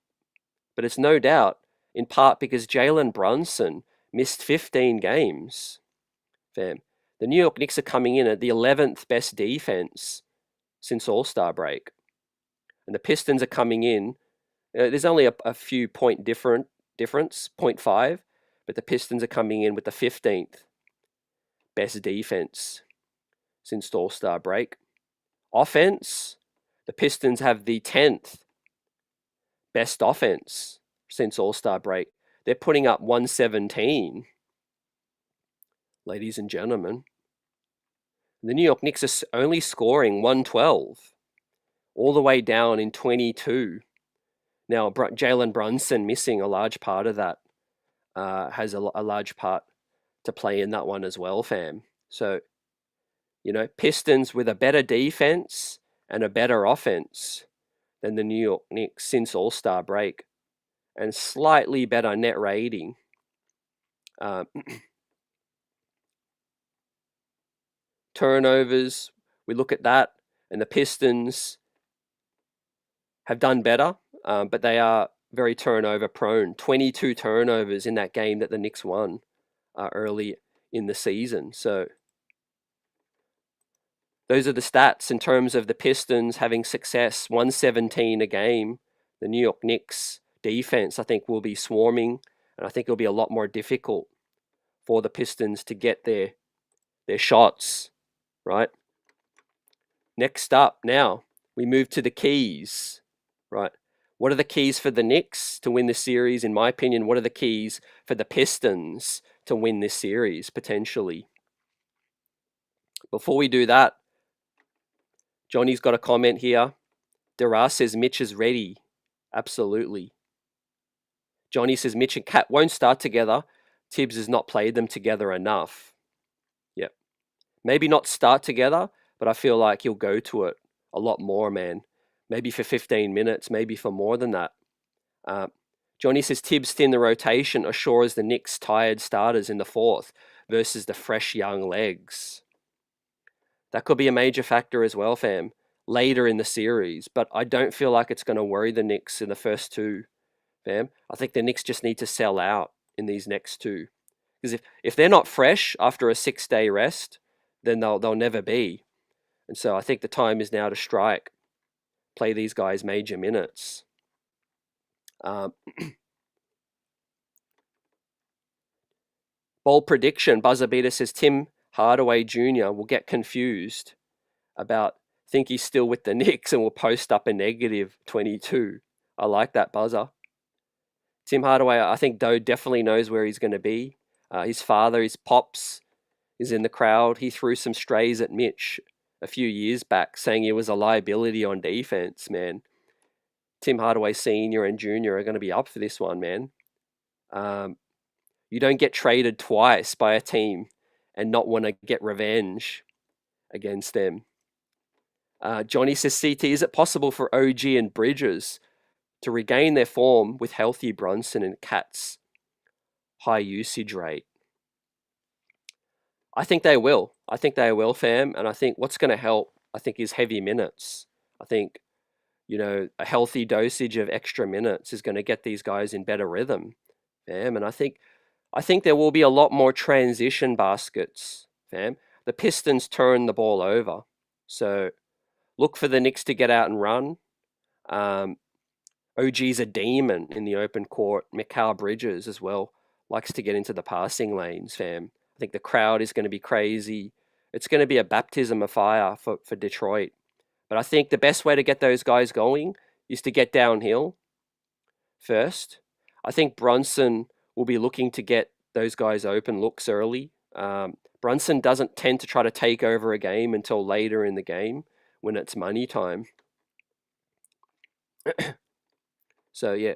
but it's no doubt in part because Jalen Brunson missed 15 games. Fam, the New York Knicks are coming in at the 11th best defense since All-Star break, and the Pistons are coming in. There's only a few point difference, 0.5, but the Pistons are coming in with the 15th best defense since the All-Star break. Offense, the Pistons have the 10th best offense since All-Star break. They're putting up 117, ladies and gentlemen. The New York Knicks are only scoring 112, all the way down in 22. Now, Jalen Brunson missing a large part of that, has a large part to play in that one as well, fam. So, Pistons with a better defense and a better offense than the New York Knicks since All-Star break, and slightly better net rating. Turnovers, we look at that, and the Pistons have done better, but they are very turnover prone. 22 turnovers in that game that the Knicks won early in the season. So those are the stats in terms of the Pistons having success. 117 a game. The New York Knicks defense, I think, will be swarming, and I think it'll be a lot more difficult for the Pistons to get their shots, right? Next up, now we move to the keys, right? What are the keys for the Knicks to win the series? In my opinion, what are the keys for the Pistons to win this series, potentially? Before we do that, Johnny's got a comment here. Dara says Mitch is ready. Absolutely. Johnny says Mitch and Cat won't start together. Tibbs has not played them together enough. Yep. Maybe not start together, but I feel like he'll go to it a lot more, man. Maybe for 15 minutes, maybe for more than that. Johnny says Tibbs thin the rotation, assures the Knicks tired starters in the fourth versus the fresh young legs. That could be a major factor as well, fam, later in the series. But I don't feel like it's going to worry the Knicks in the first two, fam. I think the Knicks just need to sell out in these next two. Because if they're not fresh after a 6-day rest, then they'll never be. And so I think the time is now to strike, play these guys major minutes. Bold prediction, Buzzer Beater says Tim Hardaway Jr. will get confused about think he's still with the Knicks and will post up a negative 22. I like that, Buzzer. Tim Hardaway, I think Doe definitely knows where he's going to be. His father, his pops, is in the crowd. He threw some strays at Mitch a few years back, saying he was a liability on defense, man. Tim Hardaway Sr. and Jr. are going to be up for this one, man. You don't get traded twice by a team and not want to get revenge against them. Johnny says, CT, is it possible for OG and Bridges to regain their form with healthy Brunson and Cat's high usage rate? I think they will. I think they will, fam. And I think what's going to help, I think, is heavy minutes. I think, a healthy dosage of extra minutes is going to get these guys in better rhythm, fam. And I think there will be a lot more transition baskets, fam. The Pistons turn the ball over. So look for the Knicks to get out and run. OG's a demon in the open court. Mikal Bridges as well likes to get into the passing lanes, fam. I think the crowd is going to be crazy. It's going to be a baptism of fire for Detroit. But I think the best way to get those guys going is to get downhill first. I think Brunson will be looking to get those guys open looks early. Brunson doesn't tend to try to take over a game until later in the game when it's money time. So, yeah,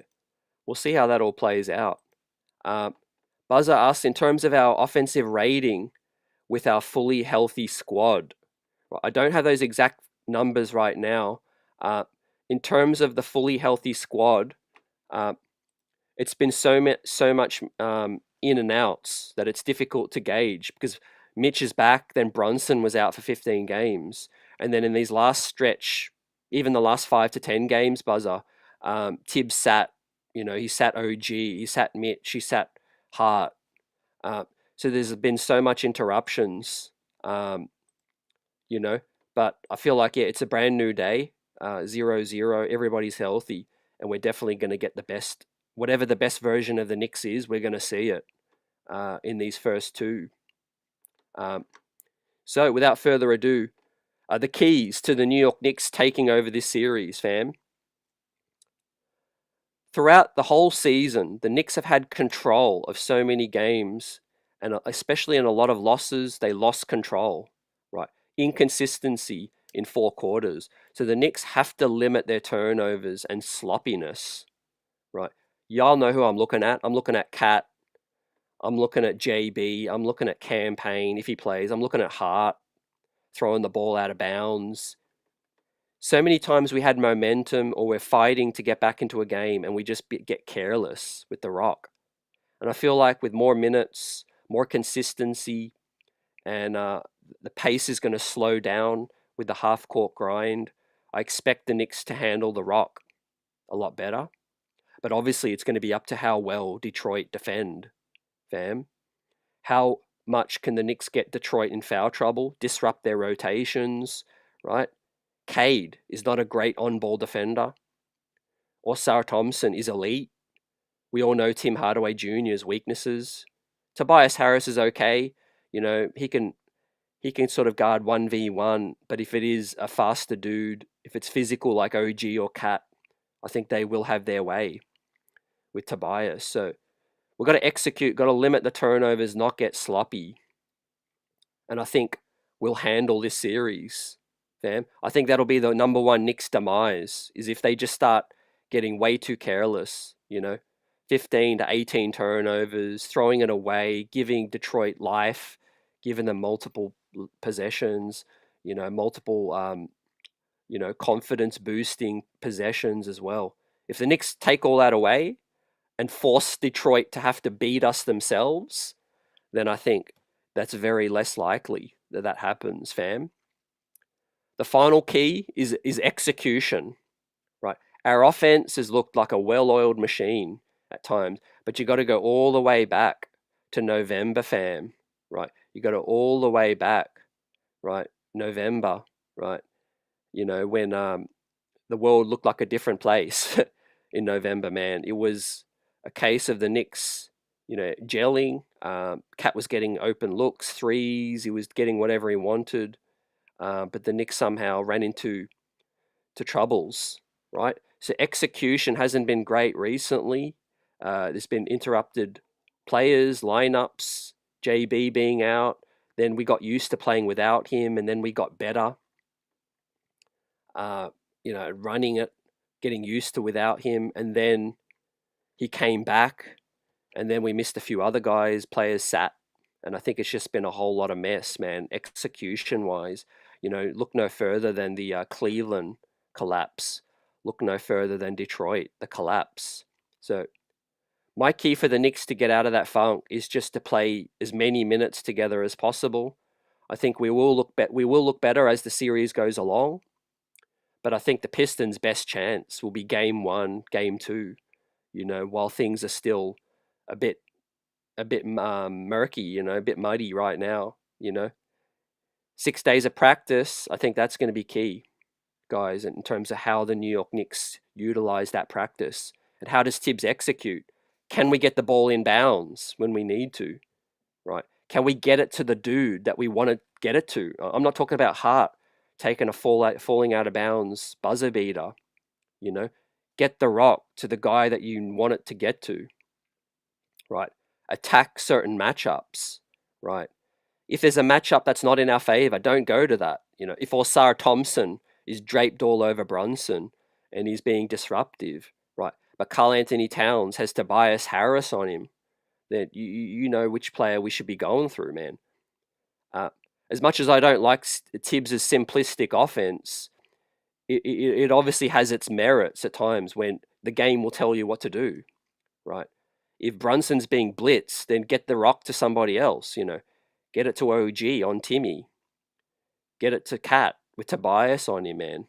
we'll see how that all plays out. Buzzer asked, in terms of our offensive rating with our fully healthy squad. I don't have those exact numbers right now. Uh, in terms of the fully healthy squad, uh, it's been so much in and outs that it's difficult to gauge because Mitch is back, then Brunson was out for 15 games, and then in these last stretch, even the last 5 to 10 games, Buzzer, Tibbs sat. He sat OG, he sat Mitch, he sat Hart. Uh, so there's been so much interruptions, um, you know. But I feel like, yeah, it's a brand new day, 0-0. Everybody's healthy, and we're definitely going to get the best, whatever the best version of the Knicks is. We're going to see it in these first two. So without further ado, the keys to the New York Knicks taking over this series, fam. Throughout the whole season, the Knicks have had control of so many games, and especially in a lot of losses, they lost control, right? Inconsistency in 4 quarters. So the Knicks have to limit their turnovers and sloppiness, right? Y'all know who I'm looking at. I'm looking at Cat. I'm looking at JB. I'm looking at Campaign if he plays. I'm looking at Hart throwing the ball out of bounds. So many times we had momentum or we're fighting to get back into a game and we just get careless with the rock. And I feel like with more minutes, more consistency, and the pace is going to slow down with the half-court grind. I expect the Knicks to handle the rock a lot better. But obviously it's going to be up to how well Detroit defend, fam. How much can the Knicks get Detroit in foul trouble, disrupt their rotations, right? Cade is not a great on-ball defender. Or Sarah Thompson is elite. We all know Tim Hardaway Jr.'s weaknesses. Tobias Harris is okay. He can sort of guard 1v1, but if it is a faster dude, if it's physical like OG or Cat, I think they will have their way with Tobias. So we've got to execute, got to limit the turnovers, not get sloppy. And I think we'll handle this series, fam. I think that'll be the number one Knicks demise, is if they just start getting way too careless, 15 to 18 turnovers, throwing it away, giving Detroit life, giving them multiple possessions, multiple, confidence boosting possessions as well. If the Knicks take all that away and force Detroit to have to beat us themselves, then I think that's very less likely that that happens, fam. The final key is execution, right? Our offense has looked like a well-oiled machine at times, but you got to go all the way back to November, fam, right? You got to all the way back, right? November, right? When the world looked like a different place in November, man. It was a case of the Knicks, gelling. Cat was getting open looks, threes. He was getting whatever he wanted. But the Knicks somehow ran into troubles, right? So execution hasn't been great recently. There's been interrupted players, lineups, JB being out. Then we got used to playing without him, and then we got better. Running it, getting used to without him, and then he came back, and then we missed a few other players sat, and I think it's just been a whole lot of mess, man, execution-wise. Look no further than the Cleveland collapse. Look no further than Detroit, the collapse. So my key for the Knicks to get out of that funk is just to play as many minutes together as possible. I think we will look better as the series goes along. But I think the Pistons' best chance will be game 1, game 2, while things are still a bit murky, a bit muddy right now, 6 days of practice, I think that's going to be key, guys, in terms of how the New York Knicks utilize that practice. And how does Tibbs execute? Can we get the ball in bounds when we need to, right? Can we get it to the dude that we want to get it to? I'm not talking about Hart taking a falling out of bounds buzzer beater, Get the rock to the guy that you want it to get to, right? Attack certain matchups, right? If there's a matchup that's not in our favor, don't go to that. If Osar Thompson is draped all over Brunson and he's being disruptive, right? But Karl Anthony Towns has Tobias Harris on him, then you know which player we should be going through, man. Uh, as much as I don't like Tibbs' simplistic offense, it obviously has its merits at times when the game will tell you what to do, right? If Brunson's being blitzed, then get the rock to somebody else, Get it to OG on Timmy. Get it to Cat with Tobias on him, man.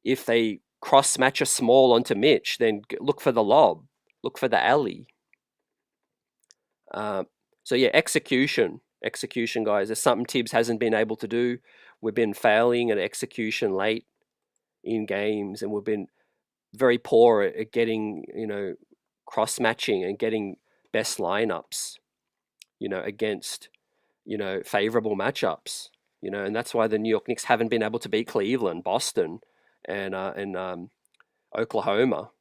If they cross match a small onto Mitch, then look for the lob. Look for the alley. So yeah, execution, guys. There's something Tibbs hasn't been able to do. We've been failing at execution late in games, and we've been very poor at getting, cross matching and getting best lineups, against, favorable matchups, and that's why the New York Knicks haven't been able to beat Cleveland, Boston, and Oklahoma,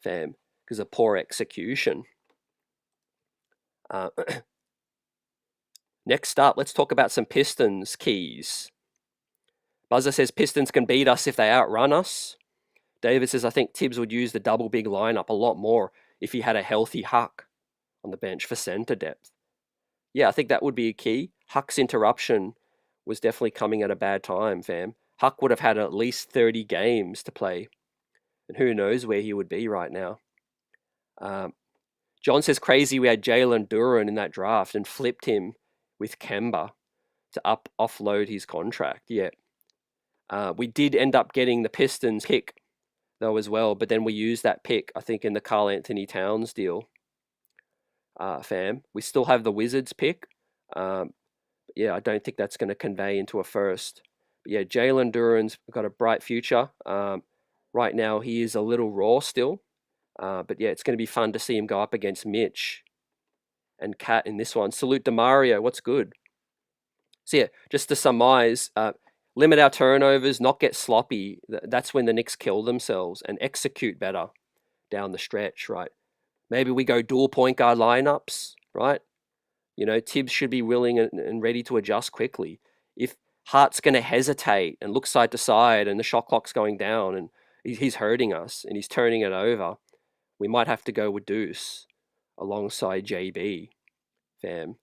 fam, because of poor execution. Next up, let's talk about some Pistons keys. Buzzer says Pistons can beat us if they outrun us. David says, I think Tibbs would use the double big lineup a lot more if he had a healthy Huck on the bench for center depth. Yeah, I think that would be a key. Huck's interruption was definitely coming at a bad time, fam. Huck would have had at least 30 games to play, and who knows where he would be right now. John says, crazy we had Jalen Duren in that draft and flipped him with Kemba to offload his contract. Yeah. We did end up getting the Pistons pick, though, as well, but then we used that pick, I think, in the Karl Anthony Towns deal, fam. We still have the Wizards pick. Yeah, I don't think that's going to convey into a first. But yeah, Jalen Duren's got a bright future. Right now, he is a little raw still. But yeah, it's going to be fun to see him go up against Mitch and Cat in this one. Salute DeMario. What's good? So yeah, just to surmise, limit our turnovers, not get sloppy. That's when the Knicks kill themselves, and execute better down the stretch, right? Maybe we go dual point guard lineups, right? Tibbs should be willing and ready to adjust quickly. If Hart's going to hesitate and look side to side and the shot clock's going down and he's hurting us and he's turning it over, we might have to go with Deuce alongside JB, fam.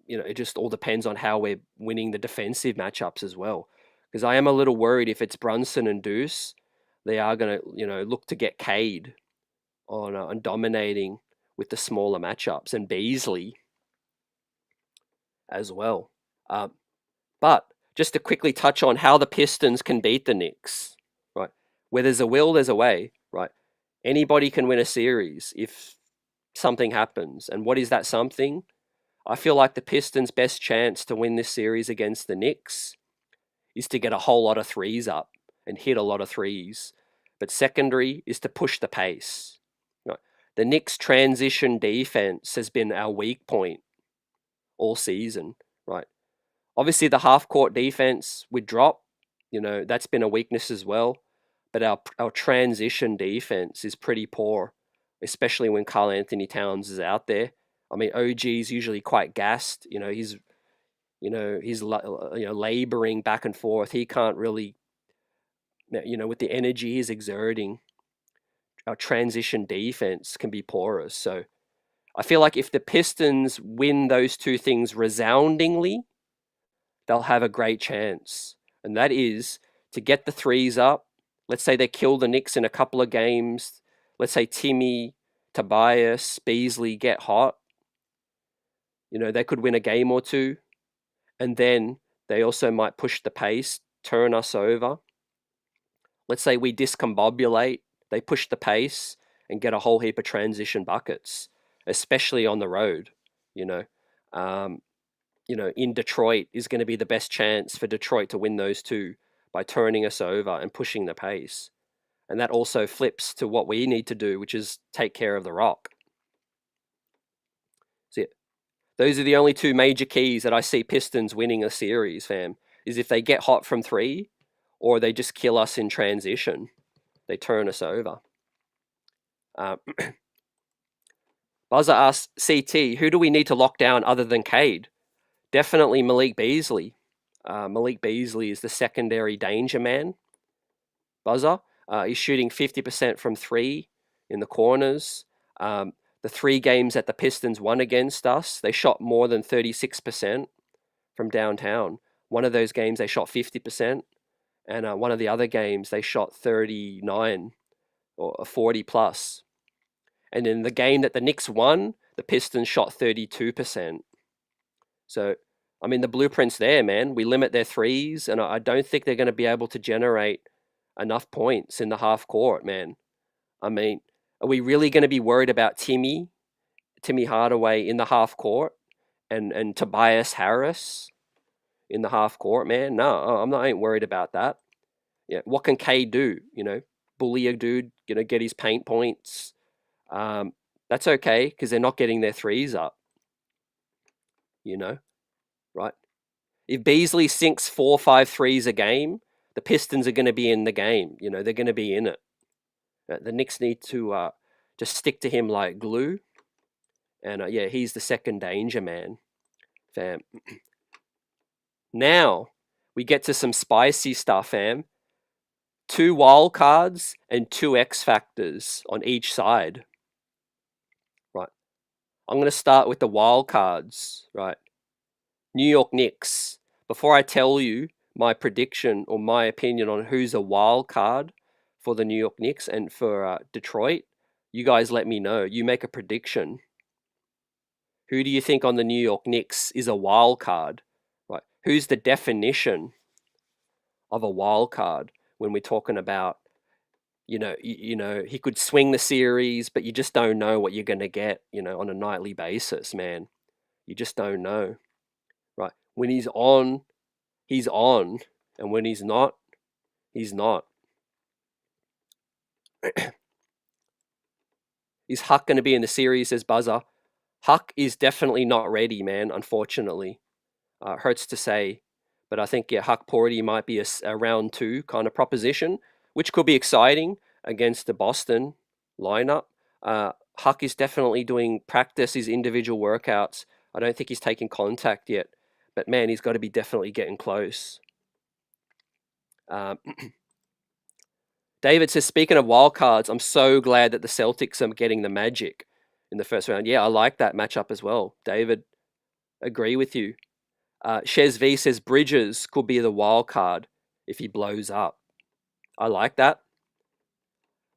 It just all depends on how we're winning the defensive matchups as well. Because I am a little worried if it's Brunson and Deuce, they are going to, look to get Cade on dominating with the smaller matchups, and Beasley as well. But just to quickly touch on how the Pistons can beat the Knicks, right? Where there's a will, there's a way, right? Anybody can win a series if something happens. And what is that something? I feel like the Pistons' best chance to win this series against the Knicks is to get a whole lot of threes up and hit a lot of threes. But secondary is to push the pace. Right? The Knicks' transition defense has been our weak point all season, right? Obviously, the half-court defense would drop. That's been a weakness as well. But our transition defense is pretty poor, especially when Karl Anthony Towns is out there. I mean, OG's usually quite gassed. He's laboring back and forth. He can't really, with the energy he's exerting, our transition defense can be porous. So I feel like if the Pistons win those two things resoundingly, they'll have a great chance. And that is to get the threes up. Let's say they kill the Knicks in a couple of games. Let's say Timmy, Tobias, Beasley get hot. They could win a game or two. And then they also might push the pace, turn us over. Let's say we discombobulate. They push the pace and get a whole heap of transition buckets, especially on the road. In Detroit is going to be the best chance for Detroit to win those two by turning us over and pushing the pace. And that also flips to what we need to do, which is take care of the rock. So yeah, those are the only two major keys that I see Pistons winning a series, fam, is if they get hot from three or they just kill us in transition. They turn us over. Buzzer asks, CT, who do we need to lock down other than Cade? Definitely Malik Beasley. Malik Beasley is the secondary danger man. Buzzer. He's shooting 50% from three in the corners. The 3 games that the Pistons won against us, they shot more than 36% from downtown. One of those games, they shot 50%. And one of the other games, they shot 39 or 40 plus. And in the game that the Knicks won, the Pistons shot 32%. So, I mean, the blueprint's there, man. We limit their threes, and I don't think they're going to be able to generate enough points in the half court, man. I mean, are we really going to be worried about Timmy Hardaway in the half court and Tobias Harris in the half court, man? No, I ain't worried about that. Yeah, what can K do? Bully a dude, get his paint points. That's okay because they're not getting their threes up. Right? If Beasley sinks 4 or 5 threes a game, the Pistons are going to be in the game. They're going to be in it. The Knicks need to just stick to him like glue. And yeah, he's the second danger man, fam. Now we get to some spicy stuff, fam. 2 wild cards and 2 X factors on each side. Right. I'm going to start with the wild cards. Right. New York Knicks. Before I tell you my prediction or my opinion on who's a wild card for the New York Knicks and for Detroit, you guys let me know. You make a prediction. Who do you think on the New York Knicks is a wild card? Right? Who's the definition of a wild card when we're talking about, he could swing the series, but you just don't know what you're going to get, on a nightly basis, man. You just don't know. Right? When he's on, and when he's not, he's not. Is Huck going to be in the series, says Buzzer? Huck is definitely not ready, man, unfortunately. Hurts to say. But I think, Huck Porty might be a round 2 kind of proposition, which could be exciting against the Boston lineup. Huck is definitely doing practice, his individual workouts. I don't think he's taking contact yet. But, man, he's got to be definitely getting close. David says, speaking of wildcards, I'm so glad that the Celtics are getting the Magic in the first round. Yeah, I like that matchup as well. David, agree with you. Shez V says Bridges could be the wild card if he blows up. I like that.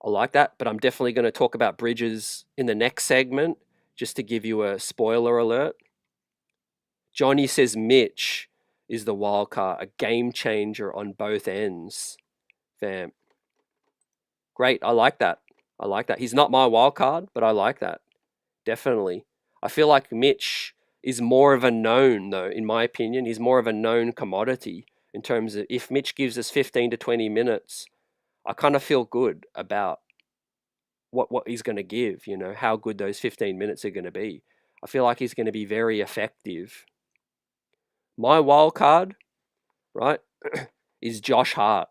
But I'm definitely going to talk about Bridges in the next segment, just to give you a spoiler alert. Johnny says Mitch is the wild card, a game changer on both ends. Fam. Great, I like that. He's not my wild card, but I like that. Definitely. I feel like Mitch is more of a known, though, in my opinion. He's more of a known commodity in terms of if Mitch gives us 15 to 20 minutes, I kind of feel good about what he's going to give, how good those 15 minutes are going to be. I feel like he's going to be very effective. My wild card, right, is Josh Hart.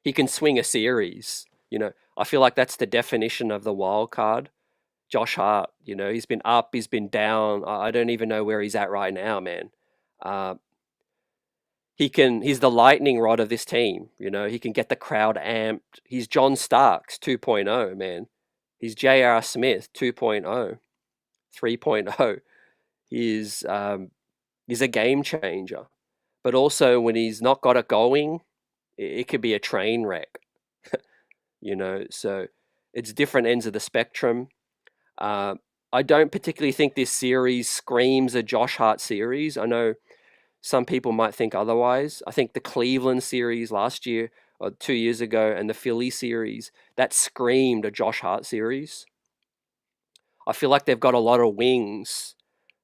He can swing a series, I feel like that's the definition of the wild card. Josh Hart, he's been up, he's been down. I don't even know where he's at right now, man. He's the lightning rod of this team. He can get the crowd amped. He's John Starks 2.0, man. He's J.R. Smith 2.0, 3.0. He's a game changer. But also when he's not got it going, it could be a train wreck. So it's different ends of the spectrum. I don't particularly think this series screams a Josh Hart series. I know some people might think otherwise. I think the Cleveland series last year or 2 years ago and the Philly series, that screamed a Josh Hart series. I feel like they've got a lot of wings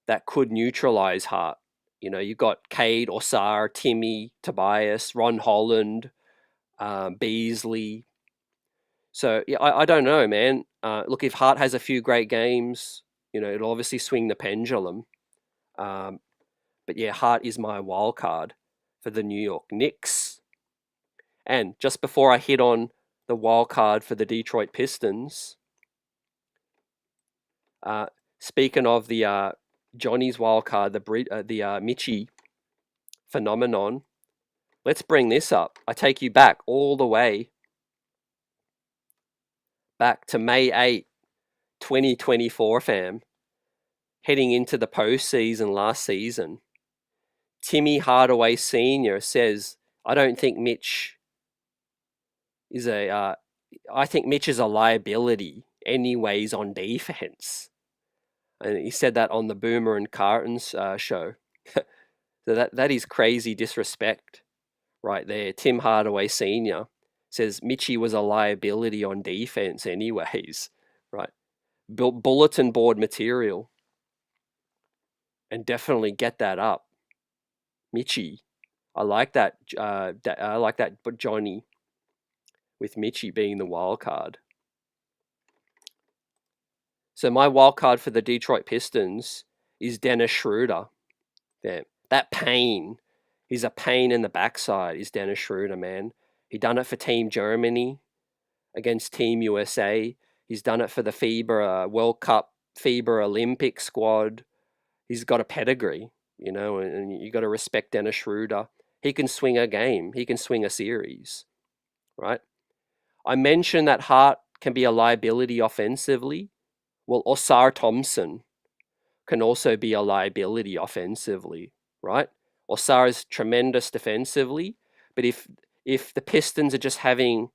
that could neutralize Hart. You've got Cade, Osar, Timmy, Tobias, Ron Holland, Beasley. So yeah, I don't know, man. Look, if Hart has a few great games, it'll obviously swing the pendulum. But yeah, Hart is my wild card for the New York Knicks. And just before I hit on the wild card for the Detroit Pistons, speaking of the Johnny's wild card, the Mitchie phenomenon, let's bring this up. I take you back all the way back to May 8, 2024, fam, heading into the postseason last season, Timmy Hardaway Sr. says, I don't think Mitch is I think Mitch is a liability anyways on defense. And he said that on the Boomer and Carton's show. So that is crazy disrespect right there. Tim Hardaway Sr. says Mitchie was a liability on defense anyways, right? Bulletin board material. And definitely get that up. Mitchie. I like that. I like that, but Johnny, with Mitchie being the wild card. So my wild card for the Detroit Pistons is Dennis Schroeder. Yeah, that pain. He's a pain in the backside, is Dennis Schroeder, man. He done it for Team Germany against Team USA. He's done it for the FIBA World Cup, FIBA Olympic squad. He's got a pedigree, and you got to respect Dennis Schroeder. He can swing a game. He can swing a series, right? I mentioned that Hart can be a liability offensively. Well, Osar Thompson can also be a liability offensively, right? Osar is tremendous defensively, but if the Pistons are just having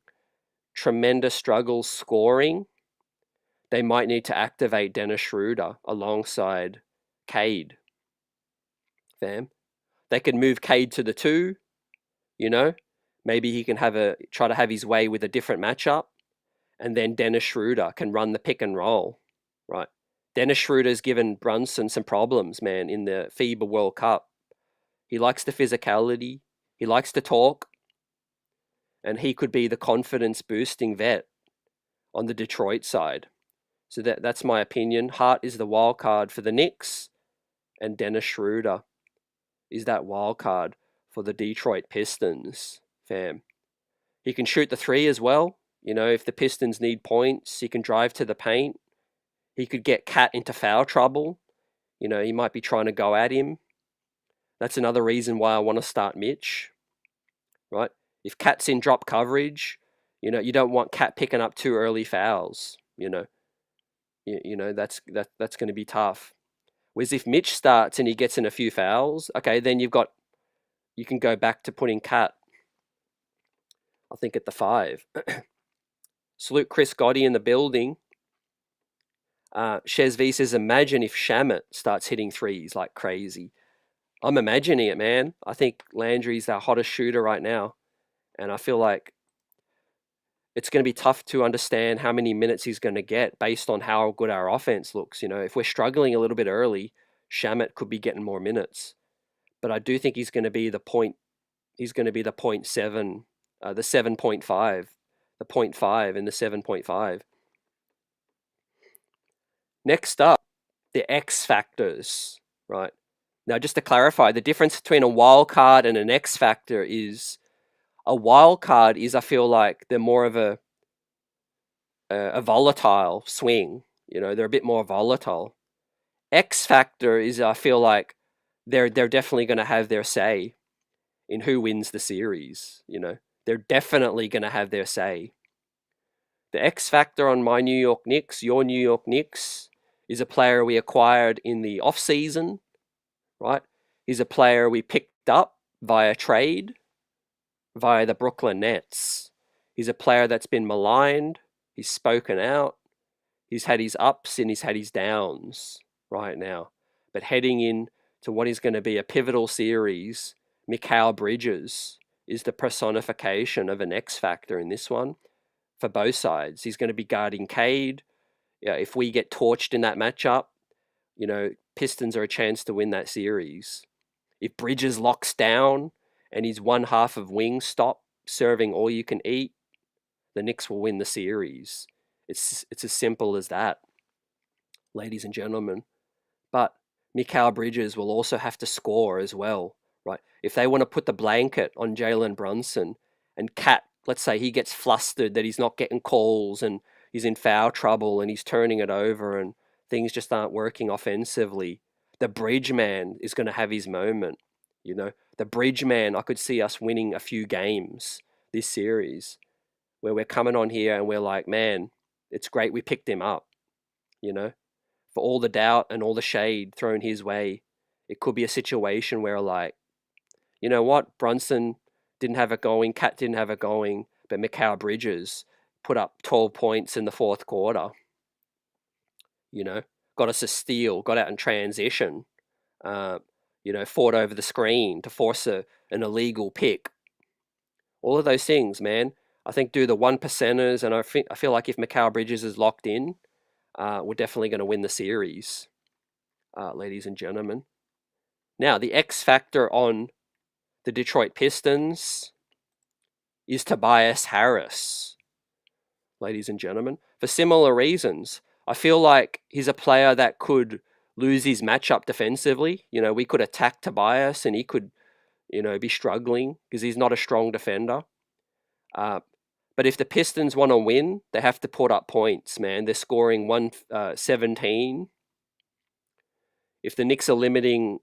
tremendous struggles scoring, they might need to activate Dennis Schroeder alongside Cade. Fam. They could move Cade to the 2, Maybe he can try to have his way with a different matchup, and then Dennis Schroeder can run the pick and roll, right? Dennis Schroeder's given Brunson some problems, man, in the FIBA World Cup. He likes the physicality, he likes to talk, and he could be the confidence-boosting vet on the Detroit side. So that's my opinion. Hart is the wild card for the Knicks, and Dennis Schroeder is that wild card for the Detroit Pistons, fam. He can shoot the 3 as well. If the Pistons need points, he can drive to the paint. He could get Cat into foul trouble. He might be trying to go at him. That's another reason why I want to start Mitch, right? If Cat's in drop coverage, you don't want Cat picking up 2 early fouls. That's going to be tough. Whereas if Mitch starts and he gets in a few fouls, okay, then you can go back to putting Cat, I think, at the 5. Salute Chris Gotti in the building. Shez V says, imagine if Shamet starts hitting 3s like crazy. I'm imagining it, man. I think Landry's the hottest shooter right now. And I feel like it's going to be tough to understand how many minutes he's going to get based on how good our offense looks. If we're struggling a little bit early, Shamet could be getting more minutes. But I do think he's going to be the 0.7, the 7.5, the 0.5 and the 7.5. Next up, the X factors, right? Now, just to clarify, the difference between a wild card and an X factor is a wild card is, I feel like, they're more of a volatile swing. They're a bit more volatile. X factor is, I feel like, they're definitely going to have their say in who wins the series. They're definitely going to have their say. The X factor on my New York Knicks, your New York Knicks, is a player we acquired in the off-season, right? He's a player we picked up via trade, via the Brooklyn Nets. He's a player that's been maligned. He's spoken out. He's had his ups and he's had his downs right now. But heading in to what is going to be a pivotal series, Mikal Bridges is the personification of an X factor in this one for both sides. He's going to be guarding Cade. If we get torched in that matchup, Pistons are a chance to win that series. If Bridges locks down and he's one half of Wingstop serving all you can eat, the Knicks will win the series. It's as simple as that, ladies and gentlemen. But Mikal Bridges will also have to score as well, right? If they want to put the blanket on Jalen Brunson and Cat, let's say he gets flustered that he's not getting calls and he's in foul trouble and he's turning it over and things just aren't working offensively, the bridge man is going to have his moment. The bridge man, I could see us winning a few games this series where we're coming on here and we're like, man, it's great we picked him up. you know, for all the doubt and all the shade thrown his way. It could be a situation where, like, you know what, Brunson didn't have it going, Cat didn't have it going, but Mikal Bridges put up 12 points in the fourth quarter, got us a steal, got out in transition, uh, fought over the screen to force an illegal pick. All of those things, man. I think do the one percenters, and I feel like if Mikal Bridges is locked in, we're definitely going to win the series, ladies and gentlemen. Now, the X factor on the Detroit Pistons is Tobias Harris, ladies and gentlemen, for similar reasons. I feel like he's a player that could lose his matchup defensively. We could attack Tobias and he could, be struggling because he's not a strong defender. But if the Pistons want to win, they have to put up points, man. They're scoring 117. If the Knicks are limiting,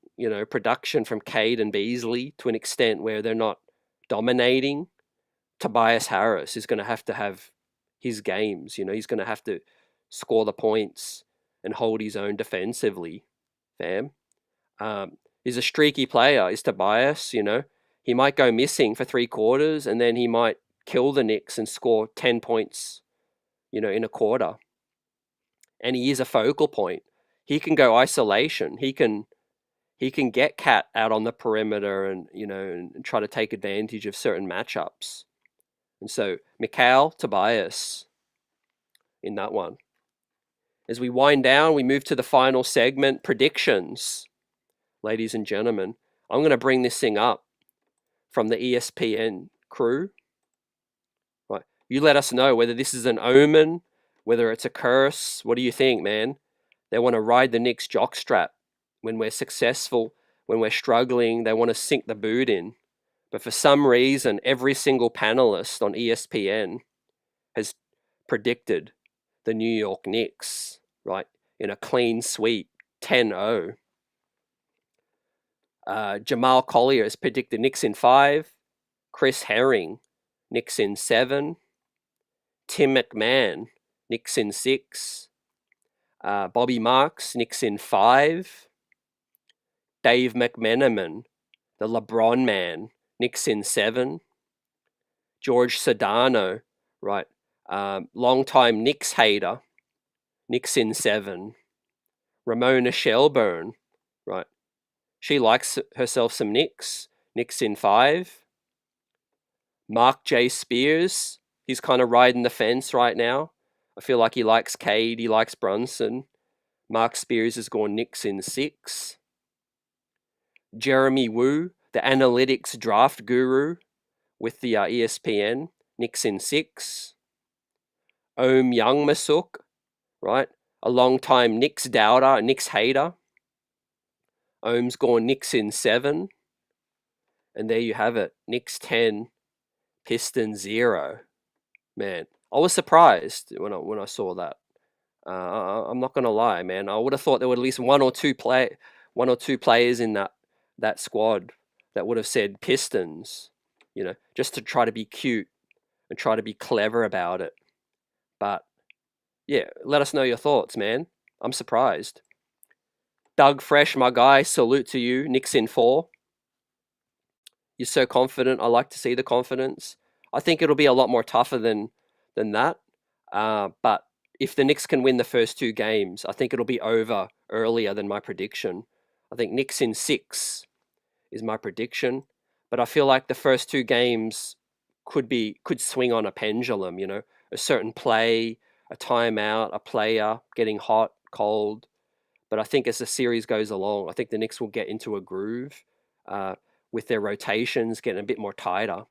production from Cade and Beasley to an extent where they're not dominating, Tobias Harris is going to have his games. He's going to have to score the points and hold his own defensively, fam. He's a streaky player, is Tobias, He might go missing for 3 quarters and then he might kill the Knicks and score 10 points, in a quarter. And he is a focal point. He can go isolation. He can get Cat out on the perimeter and, and try to take advantage of certain matchups. And so Mikal, Tobias in that one. As we wind down, we move to the final segment, predictions. Ladies and gentlemen, I'm going to bring this thing up from the ESPN crew. Right. You let us know whether this is an omen, whether it's a curse. What do you think, man? They want to ride the Knicks jockstrap. When we're successful, when we're struggling, they want to sink the boot in. But for some reason, every single panelist on ESPN has predicted the New York Knicks, right, in a clean sweep, 10-0. Jamal Collier has predicted Knicks in 5. Chris Herring, Knicks in 7. Tim McMahon, Knicks in 6. Bobby Marks, Knicks in 5. Dave McMenamin, the LeBron man, Knicks in 7. George Sedano, right, long-time Knicks hater, Knicks in 7. Ramona Shelburne, right, she likes herself some Knicks, Knicks in 5. Mark J. Spears, he's kind of riding the fence right now. I feel like he likes Cade, he likes Brunson. Mark Spears has gone Knicks in 6. Jeremy Woo, the analytics draft guru with the ESPN, Knicks in 6. Om Youngmasuk, right, a long-time Knicks doubter, Knicks hater. Ohm's gone Knicks in 7. And there you have it, Knicks 10, Pistons 0. Man, I was surprised when I saw that. I'm not gonna lie, man. I would have thought there were at least one or two players in that squad that would have said Pistons, just to try to be cute and try to be clever about it. But yeah, let us know your thoughts, man. I'm surprised. Doug Fresh, my guy, salute to you. Knicks in 4. You're so confident. I like to see the confidence. I think it'll be a lot more tougher than that. But if the Knicks can win the first 2 games, I think it'll be over earlier than my prediction. I think Knicks in 6 is my prediction. But I feel like the first 2 games could swing on a pendulum, a certain play, a timeout, a player getting hot, cold. But I think as the series goes along, I think the Knicks will get into a groove with their rotations getting a bit more tighter.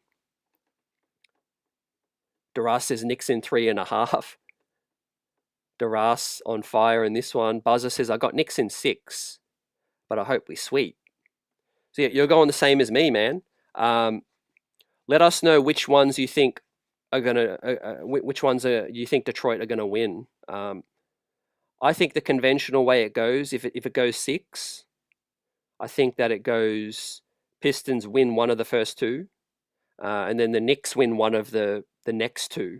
Daras says Knicks in 3.5. Daras on fire in this one. Buzzer says I got Knicks in 6, but I hope we sweep. So yeah, you're going the same as me, man. Let us know which ones you think are you think Detroit are gonna win. I think the conventional way it goes, if it goes 6, I think that it goes Pistons win one of the first 2, and then the Knicks win one of the next 2.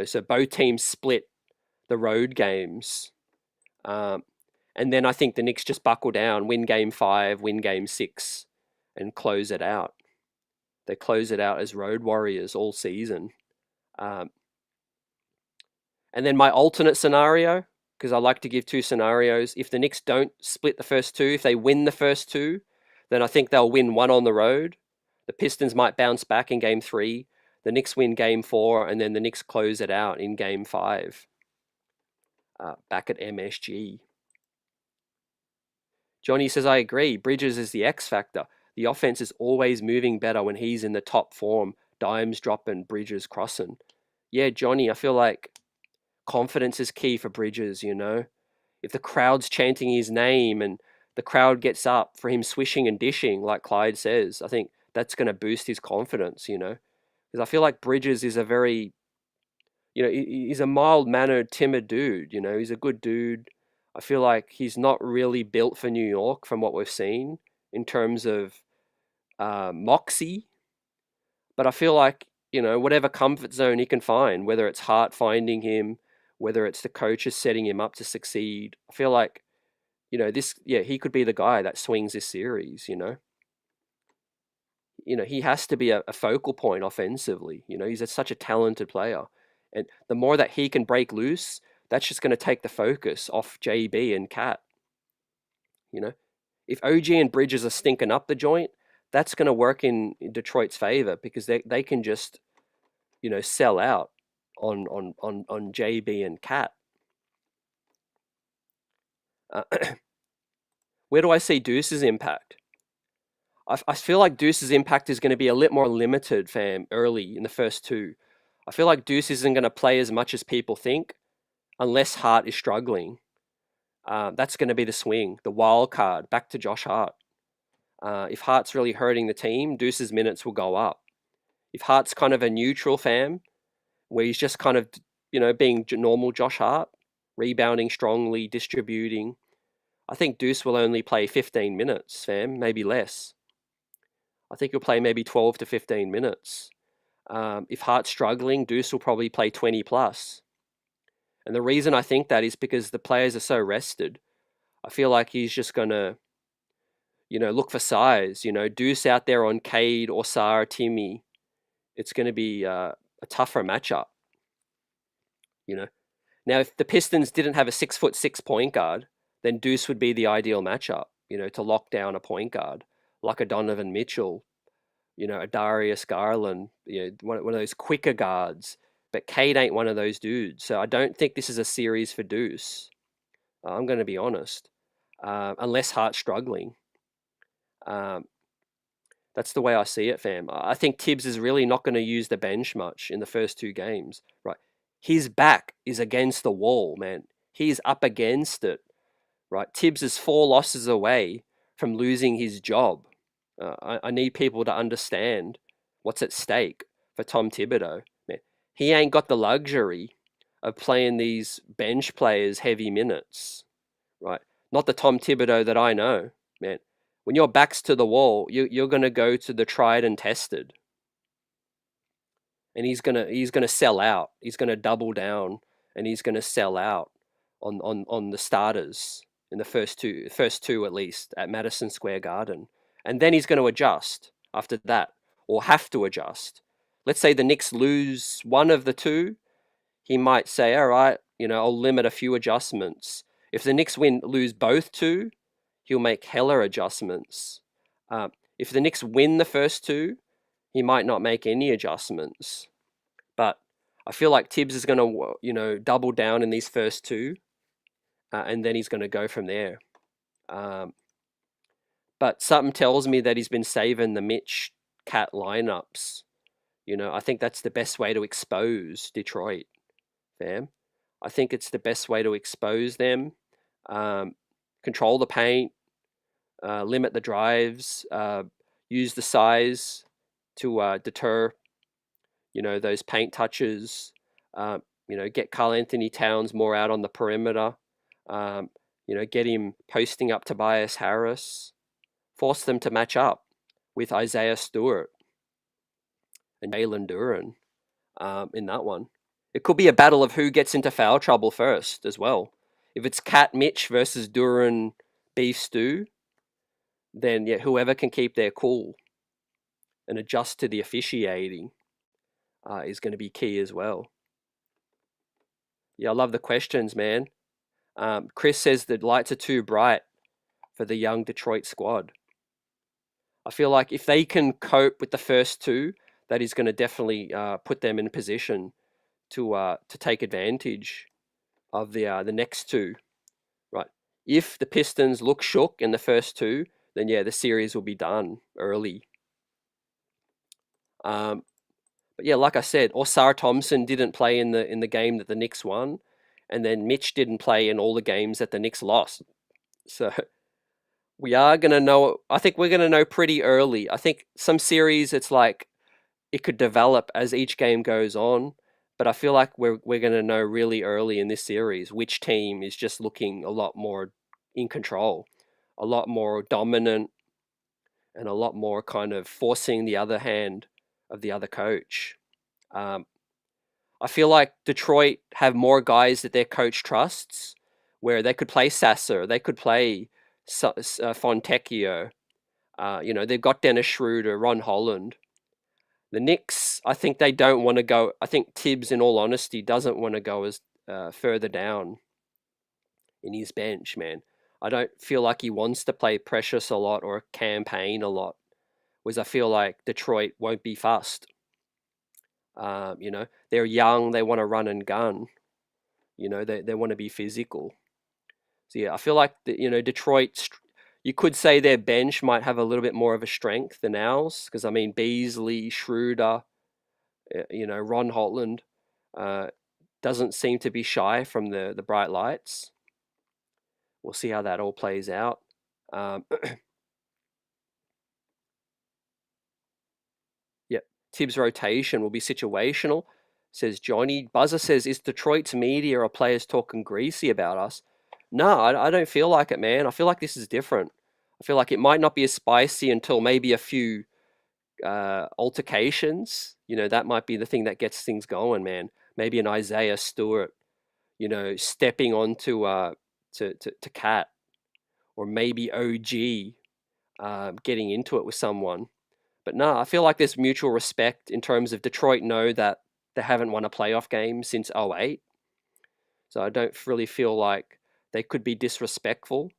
So both teams split the road games. And then I think the Knicks just buckle down, win game 5, win game 6, and close it out. They close it out as road warriors all season. And then my alternate scenario, because I like to give 2 scenarios, if the Knicks don't split the first 2, if they win the first 2, then I think they'll win 1 on the road. The Pistons might bounce back in game 3. The Knicks win game 4, and then the Knicks close it out in game 5. Back at MSG. Johnny says, I agree. Bridges is the X factor. The offense is always moving better when he's in the top form. Dimes dropping, Bridges crossing. Yeah, Johnny, I feel like confidence is key for Bridges, you know. If the crowd's chanting his name and the crowd gets up for him swishing and dishing, like Clyde says, I think that's going to boost his confidence, you know. Because I feel like Bridges is a very, you know, he's a mild-mannered, timid dude, you know. He's a good dude. I feel like he's not really built for New York from what we've seen in terms of moxie. But I feel like, you know, whatever comfort zone he can find, whether it's Hart finding him, whether it's the coaches setting him up to succeed, I feel like, you know, he could be the guy that swings this series, you know. You know, he has to be a focal point offensively. You know, he's such a talented player. And the more that he can break loose, that's just going to take the focus off JB and Cat. You know, if OG and Bridges are stinking up the joint, that's going to work in Detroit's favor because they can just, you know, sell out on JB and Cat. Where do I see Deuce's impact? I feel like Deuce's impact is going to be a little more limited, fam, early in the first 2. I feel like Deuce isn't going to play as much as people think unless Hart is struggling. That's going to be the swing, the wild card, back to Josh Hart. If Hart's really hurting the team, Deuce's minutes will go up. If Hart's kind of a neutral fam, where he's just kind of, you know, being normal Josh Hart, rebounding strongly, distributing, I think Deuce will only play 15 minutes, fam, maybe less. I think he'll play maybe 12 to 15 minutes. If Hart's struggling, Deuce will probably play 20 plus. And the reason I think that is because the players are so rested. I feel like he's just going to, you know, look for size. You know, Deuce out there on Cade or Sarr, Timmy, it's going to be a tougher matchup. You know, now if the Pistons didn't have a 6'6" point guard, then Deuce would be the ideal matchup. You know, to lock down a point guard like a Donovan Mitchell, you know, a Darius Garland, you know, one of those quicker guards. But Cade ain't one of those dudes, so I don't think this is a series for Deuce. I'm going to be honest, unless Hart's struggling. That's the way I see it, fam. I think Tibbs is really not going to use the bench much in the first 2 games, right? His back is against the wall, man. He's up against it, right? Tibbs is 4 losses away from losing his job. I need people to understand what's at stake for Tom Thibodeau. Man, he ain't got the luxury of playing these bench players heavy minutes, right? Not the Tom Thibodeau that I know, man. When your back's to the wall, you're going to go to the tried and tested. And he's gonna sell out. He's going to double down and he's going to sell out on the starters in the first two at least at Madison Square Garden. And then he's going to adjust after that, or have to adjust. Let's say the Knicks lose one of the 2, he might say, all right, you know, I'll limit a few adjustments. If the Knicks lose both 2, he'll make hella adjustments. If the Knicks win the first 2, he might not make any adjustments. But I feel like Tibbs is going to, you know, double down in these first 2, and then he's going to go from there. But something tells me that he's been saving the Mitch Cat lineups. You know, I think that's the best way to expose Detroit, fam. I think it's the best way to expose them. Control the paint, limit the drives, use the size to deter, you know, those paint touches. You know, get Karl Anthony Towns more out on the perimeter. You know, get him posting up Tobias Harris. Force them to match up with Isaiah Stewart and Jalen Duren in that one. It could be a battle of who gets into foul trouble first as well. If it's Cat Mitch versus Duran Beef Stew, then yeah, whoever can keep their cool and adjust to the officiating is going to be key as well. Yeah, I love the questions, man. Chris says the lights are too bright for the young Detroit squad. I feel like if they can cope with the first two, that is going to definitely put them in a position to take advantage of the next two. Right. If the Pistons look shook in the first two, then yeah, the series will be done early. But yeah, like I said, Osar Thompson didn't play in the game that the Knicks won, and then Mitch didn't play in all the games that the Knicks lost. So we are gonna know. I think we're gonna know pretty early. I think some series it's like it could develop as each game goes on, but I feel like we're gonna know really early in this series which team is just looking a lot more in control, a lot more dominant, and a lot more kind of forcing the other hand of the other coach. Um, I feel like Detroit have more guys that their coach trusts, where they could play Sasser, they could play Fontecchio. They've got Dennis Schroeder, Ron Holland. The Knicks, I think they don't want to go. I think Tibbs, in all honesty, doesn't want to go as further down in his bench, man. I don't feel like he wants to play Precious a lot or campaign a lot, whereas I feel like Detroit won't be fussed. They're young, they want to run and gun. They want to be physical. So yeah, I feel like Detroit. You could say their bench might have a little bit more of a strength than ours, because I mean Beasley, Schroeder, Ron Holland, doesn't seem to be shy from the bright lights. We'll see how that all plays out. Yep, Tibbs' rotation will be situational, says Johnny. Buzzer says, is Detroit's media or players talking greasy about us? No, I don't feel like it, man. I feel like this is different. I feel like it might not be as spicy until maybe a few altercations. That might be the thing that gets things going, man. Maybe an Isaiah Stewart, stepping onto to Cat, or maybe OG getting into it with someone. But no, I feel like there's mutual respect in terms of Detroit know that they haven't won a playoff game since 08. So I don't really feel like they could be disrespectful.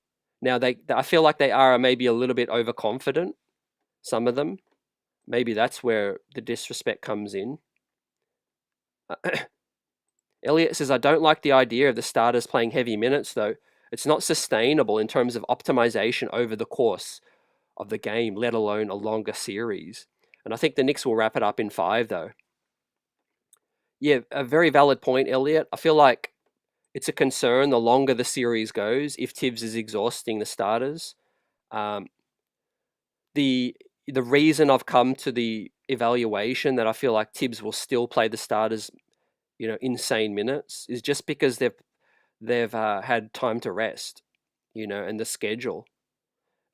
Now I feel like they are maybe a little bit overconfident, some of them. Maybe that's where the disrespect comes in. Elliot says, I don't like the idea of the starters playing heavy minutes, though. It's not sustainable in terms of optimization over the course of the game, let alone a longer series. And I think the Knicks will wrap it up in 5, though. Yeah, a very valid point, Elliot. I feel like it's a concern the longer the series goes if Tibbs is exhausting the starters. Um, the reason I've come to the evaluation that I feel like Tibbs will still play the starters, insane minutes, is just because they've had time to rest, and the schedule.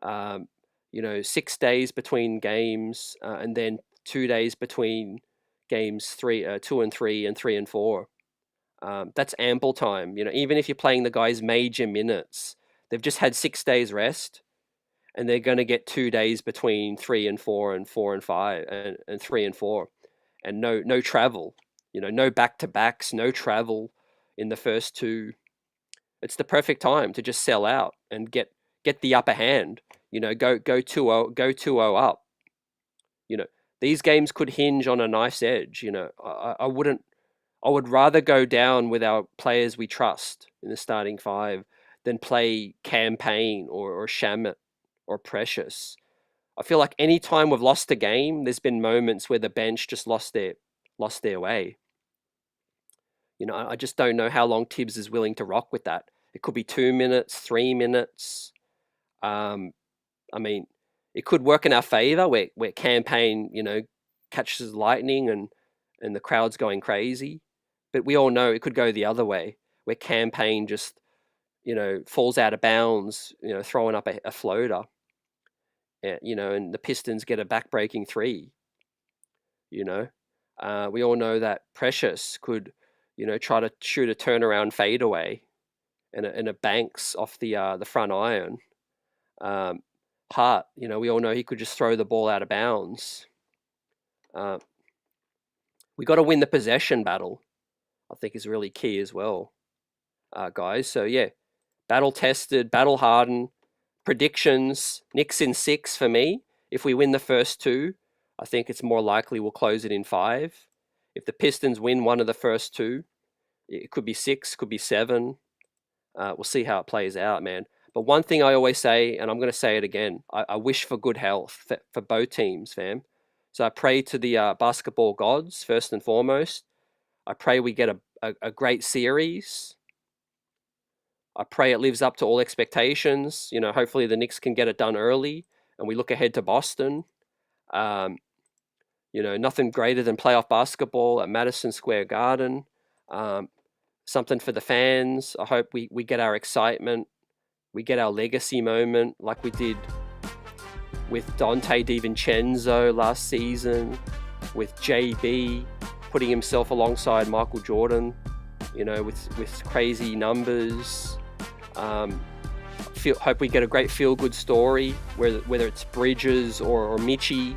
6 days between games, and then 2 days between games 2 and 3 and 3 and 4. That's ample time. Even if you're playing the guys major minutes, they've just had 6 days rest, and they're going to get 2 days between 3 and 4 and 4 and 5 and 3 and 4, and no travel. No back-to-backs, no travel in the first two. It's the perfect time to just sell out and get the upper hand. Go 2-0, go 2-0 up. These games could hinge on a knife's edge. I would rather go down with our players we trust in the starting 5 than play campaign or Shamit or Precious. I feel like any time we've lost a game, there's been moments where the bench just lost their way. I just don't know how long Tibbs is willing to rock with that. It could be 2 minutes, 3 minutes. I mean, it could work in our favor where campaign, catches lightning and the crowd's going crazy. But we all know it could go the other way, where campaign just, falls out of bounds, throwing up a floater, and the Pistons get a backbreaking 3. We all know that Precious could, try to shoot a turnaround fadeaway, and it banks off the front iron. Hart, we all know he could just throw the ball out of bounds. We got to win the possession battle, I think, is really key as well, guys. So yeah, battle tested, battle hardened. Predictions: Knicks in 6 for me. If we win the first 2, I think it's more likely we'll close it in 5. If the Pistons win one of the first 2, it could be 6, could be 7. We'll see how it plays out, man. But one thing I always say, and I'm going to say it again, I wish for good health for both teams, fam. So I pray to the basketball gods, first and foremost. I pray we get a great series. I pray it lives up to all expectations. Hopefully the Knicks can get it done early and we look ahead to Boston. Nothing greater than playoff basketball at Madison Square Garden. Something for the fans. I hope we get our excitement. We get our legacy moment like we did with Dante DiVincenzo last season, with JB putting himself alongside Michael Jordan, with crazy numbers. Hope we get a great feel-good story, whether it's Bridges or Mitchie,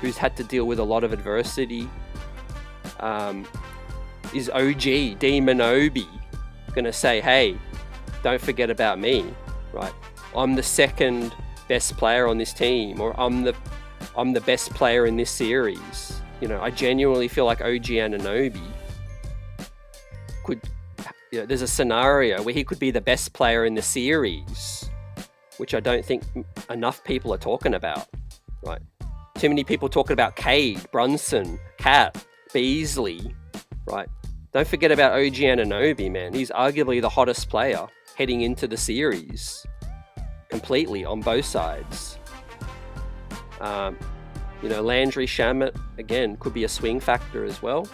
who's had to deal with a lot of adversity. Is OG Demanobi gonna say, hey, don't forget about me, right? I'm the second best player on this team, or I'm the best player in this series. I genuinely feel like OG Anunoby could, there's a scenario where he could be the best player in the series, which I don't think enough people are talking about, right? Too many people talking about Cade, Brunson, Cat, Beasley, right? Don't forget about OG Anunoby, man. He's arguably the hottest player heading into the series, completely on both sides. Landry Shamet, again, could be a swing factor as well.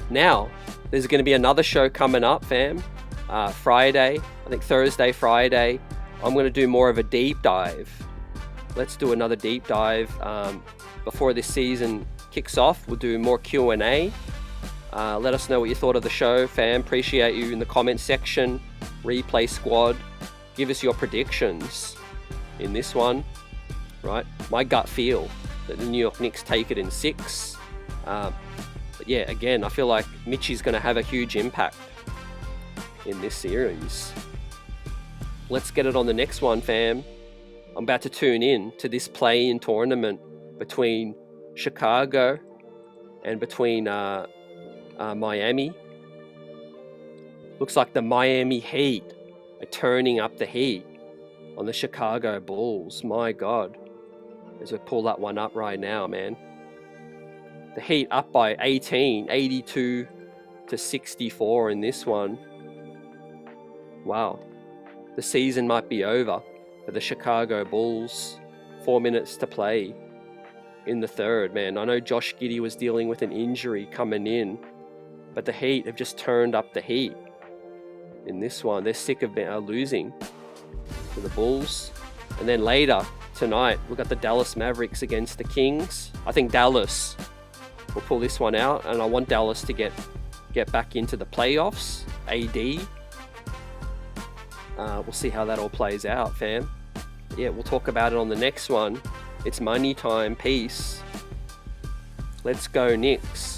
Now, there's going to be another show coming up, fam. Friday, I think Thursday, Friday. I'm going to do more of a deep dive. Let's do another deep dive before this season kicks off. We'll do more Q&A. Let us know what you thought of the show, fam. Appreciate you in the comment section. Replay squad, give us your predictions in this one, right? My gut feel that the New York Knicks take it in 6. But yeah, again, I feel like Mitchie's going to have a huge impact in this series. Let's get it on the next one, fam. I'm about to tune in to this play-in tournament between Chicago and between Miami. Looks like the Miami Heat are turning up the heat on the Chicago Bulls. My God. As we pull that one up right now, man. The Heat up by 18, 82 to 64 in this one. Wow. The season might be over for the Chicago Bulls. 4 minutes to play in the third, man. I know Josh Giddey was dealing with an injury coming in, but the Heat have just turned up the heat in this one. They're sick of losing to the Bulls. And then later tonight, we've got the Dallas Mavericks against the Kings. I think Dallas will pull this one out, and I want Dallas to get back into the playoffs. AD. We'll see how that all plays out, fam. Yeah, we'll talk about it on the next one. It's money time. Peace. Let's go, Knicks.